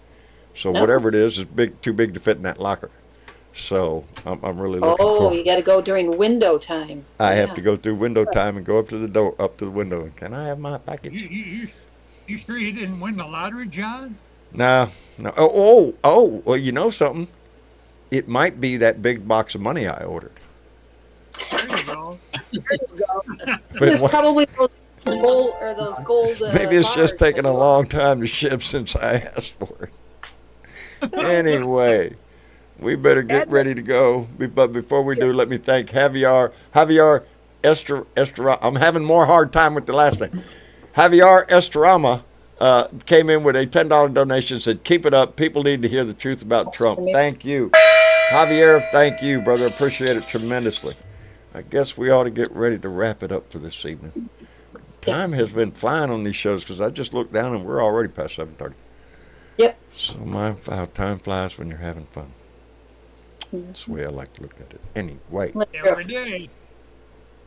So whatever it is too big to fit in that locker. So I'm really looking forward. You got to go during window time. I have to go through window time and go up to the door, up to the window. Can I have my package? You sure you didn't win the lottery, John? No. Oh, well, you know something? It might be that big box of money I ordered. There you go. It's probably those gold or those gold. Maybe it's just bars taking a long time to ship since I asked for it. Anyway, we better get ready to go. But before we do, let me thank Javier Estrama. I'm having more hard time with the last name. Javier Estrama came in with a $10 donation. Said, "Keep it up. People need to hear the truth about Trump." Thank you, Javier. Thank you, brother. Appreciate it tremendously. I guess we ought to get ready to wrap it up for this evening. Time has been flying on these shows because I just looked down and we're already past 7:30. Yep. So how time flies when you're having fun. That's the way I like to look at it. Anyway, Every day.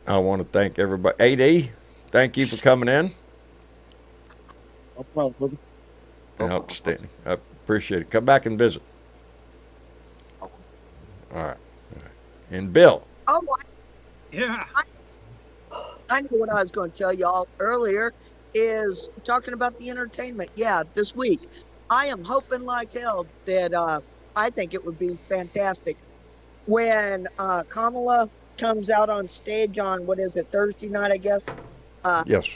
I want to thank everybody. AD, thank you for coming in. No problem, brother. Outstanding. I appreciate it. Come back and visit. All right. And Bill. Oh, Yeah. I know what I was going to tell y'all earlier is talking about the entertainment. Yeah, this week. I am hoping like hell that I think it would be fantastic when Kamala comes out on stage on, what is it, Thursday night, I guess? Yes.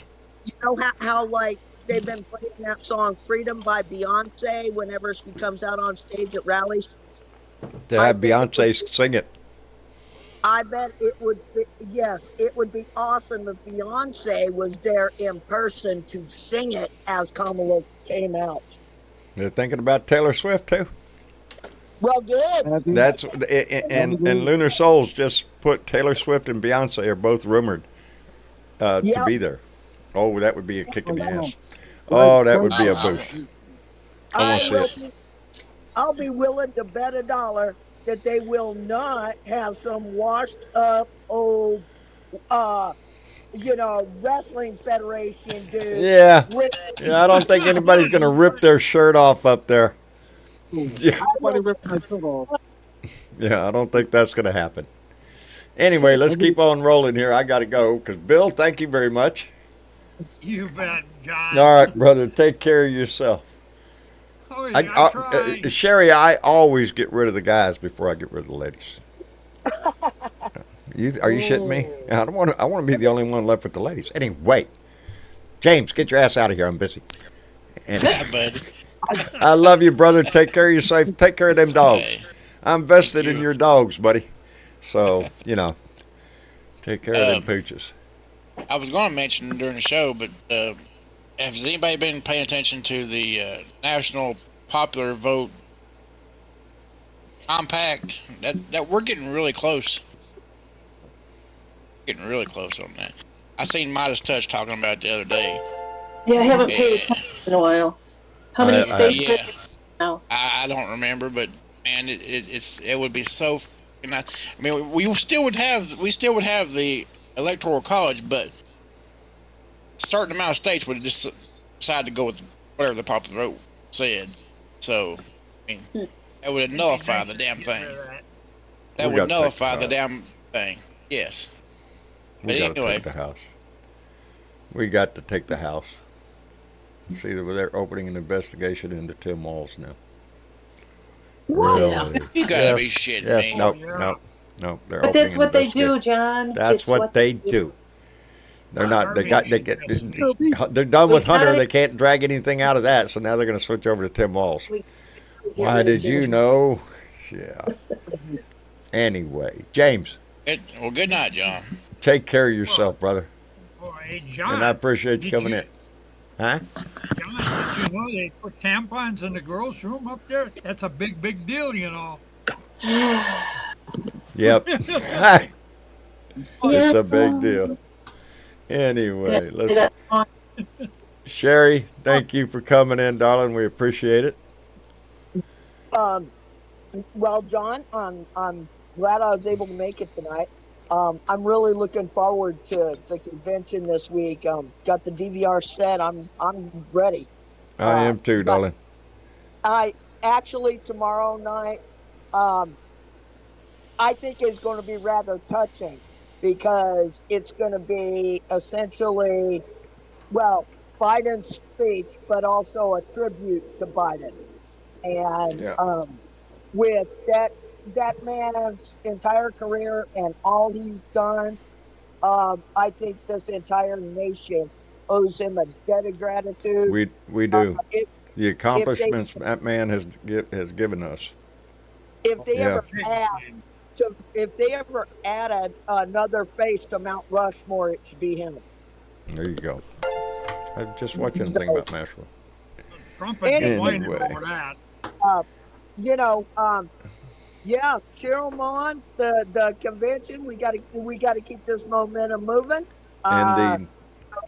You know how like they've been playing that song Freedom by Beyonce whenever she comes out on stage at rallies? To have Beyonce sing it. I bet it would be, yes, it would be awesome if Beyonce was there in person to sing it as Kamala came out. They're thinking about Taylor Swift too. Well, good. That's and Lunar Souls just put Taylor Swift and Beyonce are both rumored to be there. Oh, that would be a kick in the ass. Oh, that would be a boost. I want to see it. I'll be willing to bet $1 that they will not have some washed up old, wrestling federation dude. Yeah, I don't think anybody's going to rip their shirt off up there. Yeah. Yeah, I don't think that's going to happen. Anyway, let's keep on rolling here. I got to go because Bill, thank you very much. You bet, John. All right, brother, take care of yourself. Oh, yeah, I try. Sherry, I always get rid of the guys before I get rid of the ladies. Are you shitting me? I don't want to. I want to be the only one left with the ladies. Anyway, James, get your ass out of here. I'm busy. I love you, brother. Take care of yourself. Take care of them dogs. Okay. I'm vested in your dogs, buddy. So take care of them pooches. I was going to mention during the show, but has anybody been paying attention to the National Popular Vote Compact? That we're getting really close. Getting really close on that. I seen Midas Touch talking about it the other day. Yeah, I haven't paid attention in a while. How many states? No, I don't remember, but man, it would be so. I mean, we still would have the Electoral College, but a certain amount of states would just decide to go with whatever the popular vote said. So, I mean, that would nullify the damn thing. That would nullify the damn thing. Yes. But anyway, take the House. We got to take the House. See, they're opening an investigation into Tim Walz now. Really? You gotta be shitting me. No. But that's what they do, John. That's what they do. They're not. They're done with Hunter. They can't drag anything out of that. So now they're going to switch over to Tim Walz. Why did you know? Yeah. Anyway, James. Well, good night, John. Take care of yourself, brother. Hey, John. And I appreciate you coming in. Huh? John, did you know they put tampons in the girls' room up there? That's a big, big deal, you know. Yep. It's a big deal. Anyway, let's. Sherry, thank you for coming in, darling. We appreciate it. Well, John, I'm glad I was able to make it tonight. I'm really looking forward to the convention this week. Got the DVR set. I'm ready. I am too, darling. I actually tomorrow night, I think is going to be rather touching because it's going to be essentially, well, Biden's speech, but also a tribute to Biden. And with that man's entire career and all he's done, I think this entire nation owes him a debt of gratitude. We do. If, The accomplishments that man has given us. if they ever add another face to Mount Rushmore, it should be him. There you go. I just watch anything about Nashville. Trump is anyway. For that. Yeah, cheer them on. The convention. We got to keep this momentum moving. Indeed.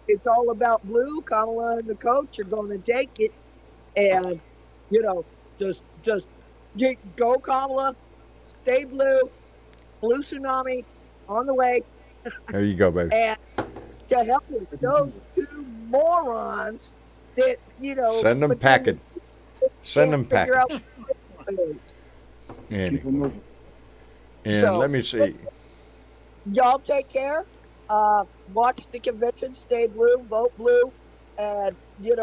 It's all about blue. Kamala and the coach are going to take it, and just go Kamala, stay blue, blue tsunami on the way. There you go, baby. And to help with those two morons that send them packing. Send them packing. Anyway. And so, let me see. Y'all take care. Watch the convention. Stay blue. Vote blue. And keep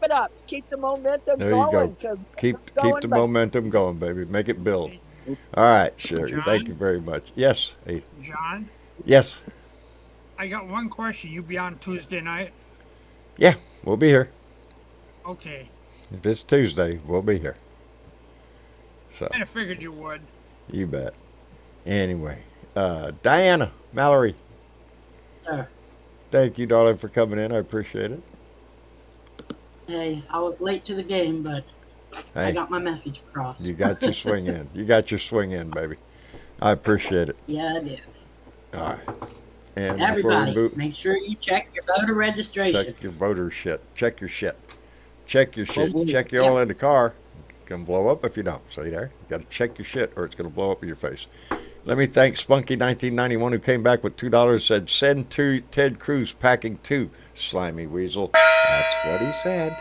it up. Keep the momentum going. Keep the momentum going, baby. Make it build. All right, Sherry. John? Thank you very much. Yes. Hey. John? Yes. I got one question. You be on Tuesday night? Yeah, we'll be here. Okay. If it's Tuesday, we'll be here. So. I figured you would. You bet. Anyway, Diana, Mallory. Thank you, darling, for coming in. I appreciate it. Hey, I was late to the game, but I got my message across. You got your swing in. You got your swing in, baby. I appreciate it. Yeah, I did. All right. And everybody, make sure you check your voter registration. Check your voter shit. Check your shit. Check your shit. Check your oil in the car. It can blow up if you don't. See there? You got to check your shit or it's going to blow up in your face. Let me thank Spunky1991 who came back with $2, said, send to Ted Cruz packing 2, slimy weasel. That's what he said.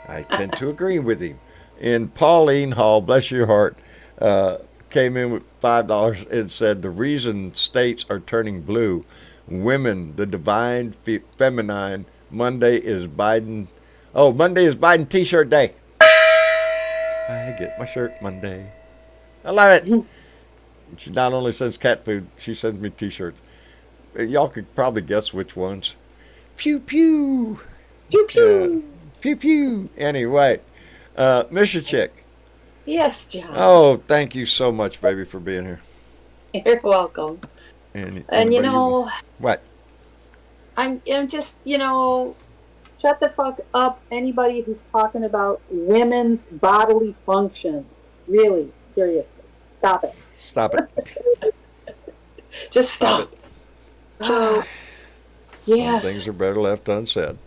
I tend to agree with him. And Pauline Hall, bless your heart, came in with $5 and said, the reason states are turning blue, women, the divine feminine, Monday is Biden t-shirt day. I get my shirt Monday. I love it. She not only sends cat food, she sends me t-shirts. Y'all could probably guess which ones. Pew pew. Pew pew. Pew pew. Anyway, Mr. Chick. Yes, John. Oh, thank you so much, baby, for being here. You're welcome. And what? I'm just, shut the fuck up, anybody who's talking about women's bodily functions. Really, seriously. Stop it. Stop it. Just stop. So, yes. Some things are better left unsaid.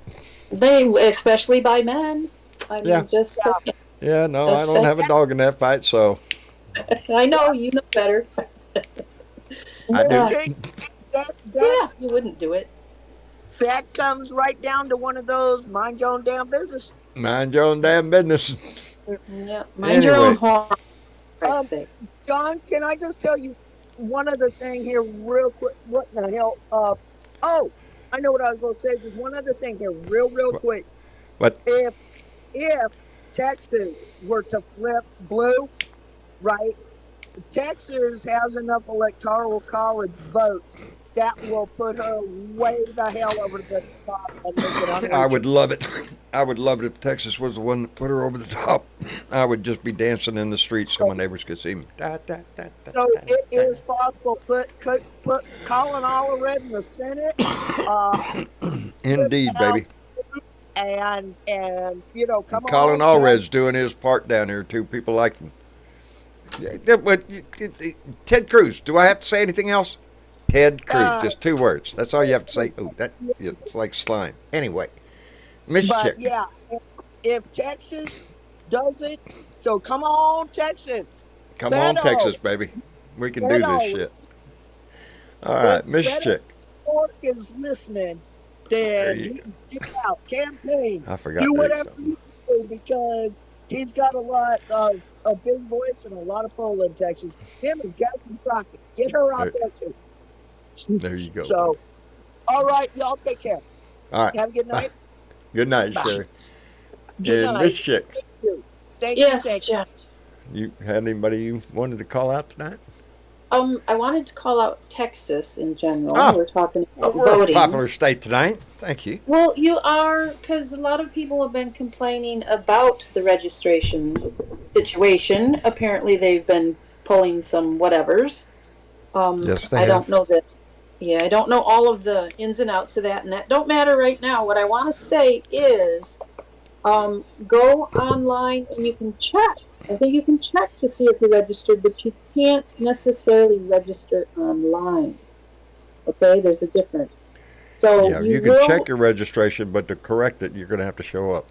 Especially by men. I mean, Yeah, no, I don't have a dog in that fight, so. I know, you know better. I do. You wouldn't do it. That comes right down to one of those mind your own damn business. Mind your own damn business. Yeah, mind your own harm. John, can I just tell you one other thing here real quick? What the hell? I know what I was going to say. There's one other thing here real quick. What? If Texas were to flip blue, right, Texas has enough electoral college votes that will put her way the hell over the top and make it unreachable. I would love it. I would love it if Texas was the one that put her over the top. I would just be dancing in the streets so my neighbors could see me. So it is possible. Put Colin Allred in the Senate. Indeed, baby. And come on. Colin Allred's doing his part down here too. People like him. Ted Cruz. Do I have to say anything else? Ted Cruz. Just 2 words. That's all you have to say. Oh, it's like slime. Anyway, Miss Chick. Yeah, if Texas does it, so come on, Texas. Come on, Texas, baby. We can do this shit. All right, Miss Chick. Is listening. Then get out, campaign. I forgot. Do whatever you do because he's got a lot of a big voice and a lot of pull in Texas. Him and Jackie Crockett. Get her out there too. There you go. So, all right, y'all take care. All right. Have a good night. Good night, Sherry. Good and night. Miss Chick. Thank you. Yes, Thank you. Jeff. You had anybody you wanted to call out tonight? I wanted to call out Texas in general. Oh, We're talking about we're voting. a popular state tonight. Thank you. Well, you are, because a lot of people have been complaining about the registration situation. Apparently, they've been pulling some whatevers. Yes, they I have. don't know that. Yeah, I don't know all of the ins and outs of that, and that don't matter right now. What I want to say is, go online and you can check. I think you can check to see if you're registered, but you can't necessarily register online. Okay, there's a difference. So Yeah, you can check your registration, but to correct it, you're going to have to show up.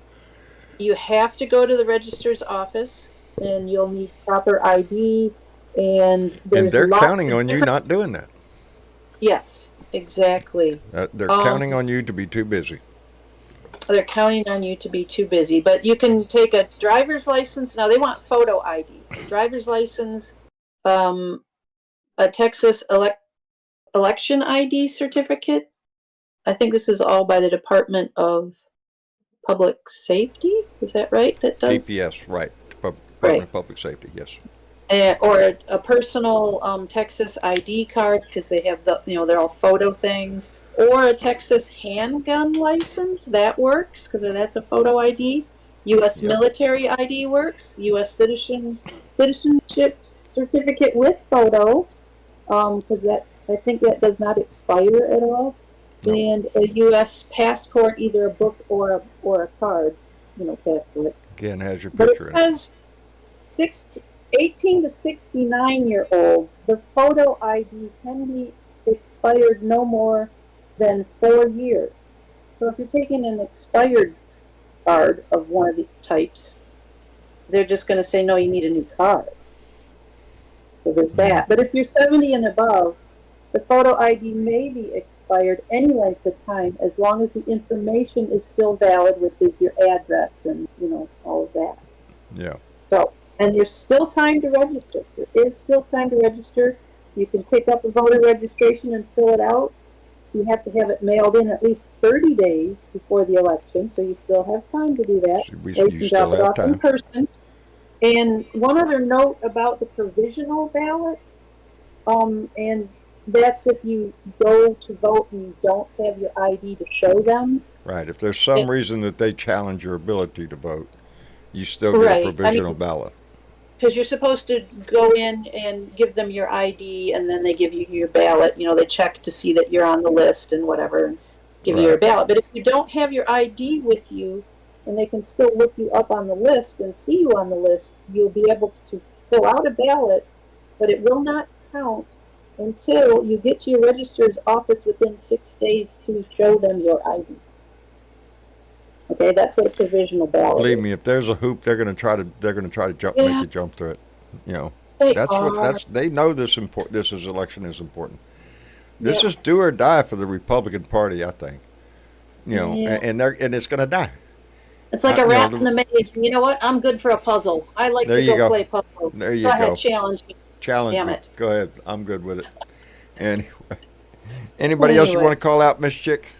You have to go to the registrar's office, and you'll need proper ID. And they're counting on you not doing that. Yes, exactly. They're counting on you to be too busy. They're counting on you to be too busy. But you can take a driver's license. Now, they want photo ID. Driver's license, a Texas election ID certificate. I think this is all by the Department of Public Safety. Is that right? That does? DPS, right. Department Right. of Public Safety, yes. Or a personal Texas ID card, because they have they're all photo things, or a Texas handgun license. That works because that's a photo ID. U.S. military ID works. U.S. citizenship certificate with photo, because I think that does not expire at all. No. And a U.S. passport, either a book or a card, passport. Again, has your picture. But it says 18 to 69-year-olds, the photo ID can be expired no more than 4 years. So if you're taking an expired card of one of the types, they're just going to say, no, you need a new card. So there's that. But if you're 70 and above, the photo ID may be expired any length of time as long as the information is still valid, which is your address and, all of that. Yeah. So, and there's still time to register. There is still time to register. You can pick up a voter registration and fill it out. You have to have it mailed in at least 30 days before the election, so you still have time to do that. You can still drop it have off time. in person. And one other note about the provisional ballots, and that's if you go to vote and you don't have your ID to show them. Right. If there's some reason that they challenge your ability to vote, you still get a provisional ballot. Because you're supposed to go in and give them your ID, and then they give you your ballot. They check to see that you're on the list and whatever, and give you your ballot. But if you don't have your ID with you, and they can still look you up on the list and see you on the list, you'll be able to fill out a ballot, but it will not count until you get to your registrar's office within 6 days to show them your ID. Okay, that's what a provisional ballot Believe is. me, if there's a hoop, they're going to try to jump, make you jump through it. They know this election is important. This is do or die for the Republican Party, I think. And it's going to die. It's like a rat in the maze. And you know what? I'm good for a puzzle. I like to go play puzzles. There you go. Go Ahead, challenge me. Challenge me. Go ahead. I'm good with it. Anyway, anybody else you want to call out, Miss Chick?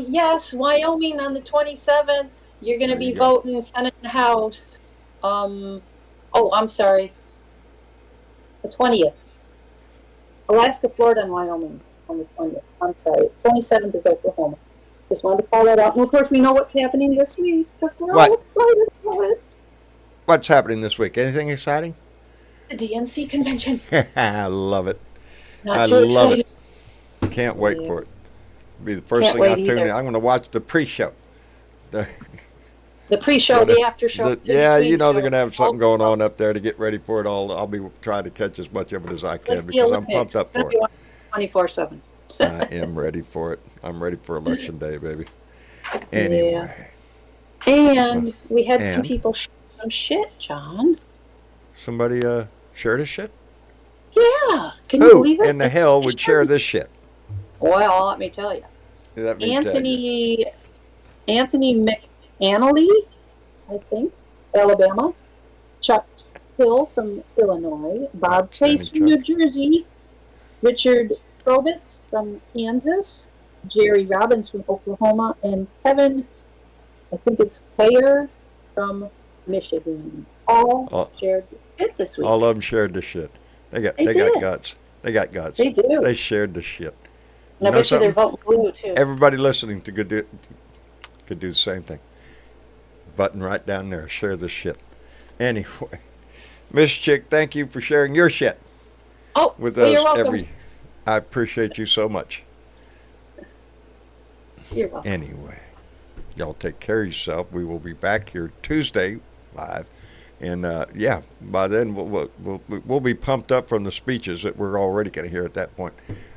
Yes, Wyoming on the 27th. You're going to be voting Senate and House. I'm sorry. The 20th. Alaska, Florida, and Wyoming on the 20th. I'm sorry. 27th is Oklahoma. Just wanted to call that out. And of course, we know what's happening this week because we're all excited about it. What's happening this week? Anything exciting? The DNC convention. I love it. Not too excited. Can't wait for it. It'll be the first thing I tune in. I'm going to watch the pre-show. The pre-show, the after show. They're going to have something going on up there to get ready for it all. I'll be trying to catch as much of it as I can because I'm pumped up for it. 24/7. I am ready for it. I'm ready for Election Day, baby. Anyway. And we had some people share some shit, John. Somebody shared a shit? Yeah. Can you believe it? Who in the hell would share this shit? Well, let me tell you. Anthony McAnally, I think, Alabama. Chuck Hill from Illinois. Bob Chase from New Jersey. Richard Probitz from Kansas. Jerry Robbins from Oklahoma. And Kevin, I think it's Kayer from Michigan. All shared the shit this week. All of them shared the shit. They got guts. They got guts. They do. They shared the shit. And I bet you they're voting blue too. Everybody listening could do the same thing. Button right down there. Share the shit. Anyway, Miss Chick, thank you for sharing your shit with us. You're welcome. I appreciate you so much. You're welcome. Anyway, y'all take care of yourself. We will be back here Tuesday live. And by then we'll be pumped up from the speeches that we're already going to hear at that point.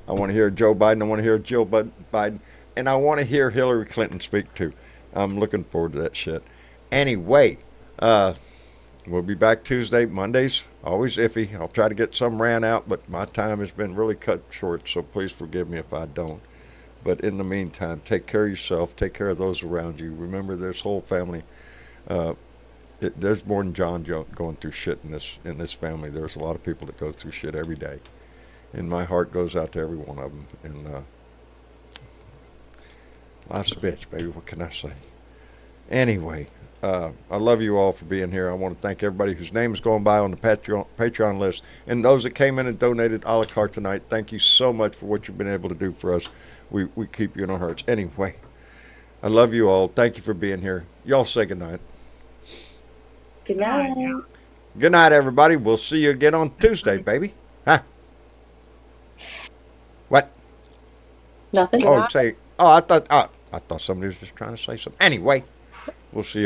I want to hear Joe Biden. I want to hear Jill Biden. And I want to hear Hillary Clinton speak too. I'm looking forward to that shit. Anyway, we'll be back Tuesday. Mondays, always iffy. I'll try to get some ran out, but my time has been really cut short, so please forgive me if I don't. But in the meantime, take care of yourself. Take care of those around you. Remember, this whole family. There's more than John going through shit in this family. There's a lot of people that go through shit every day, and my heart goes out to every one of them. And life's a bitch, baby. What can I say? Anyway, I love you all for being here. I want to thank everybody whose name is going by on the Patreon list, and those that came in and donated a la carte tonight. Thank you so much for what you've been able to do for us. We keep you in our hearts. Anyway, I love you all. Thank you for being here. Y'all say good night. Good night. Good night, everybody. We'll see you again on Tuesday, baby. Huh? What? Nothing. I thought somebody was just trying to say something. Anyway, we'll see you.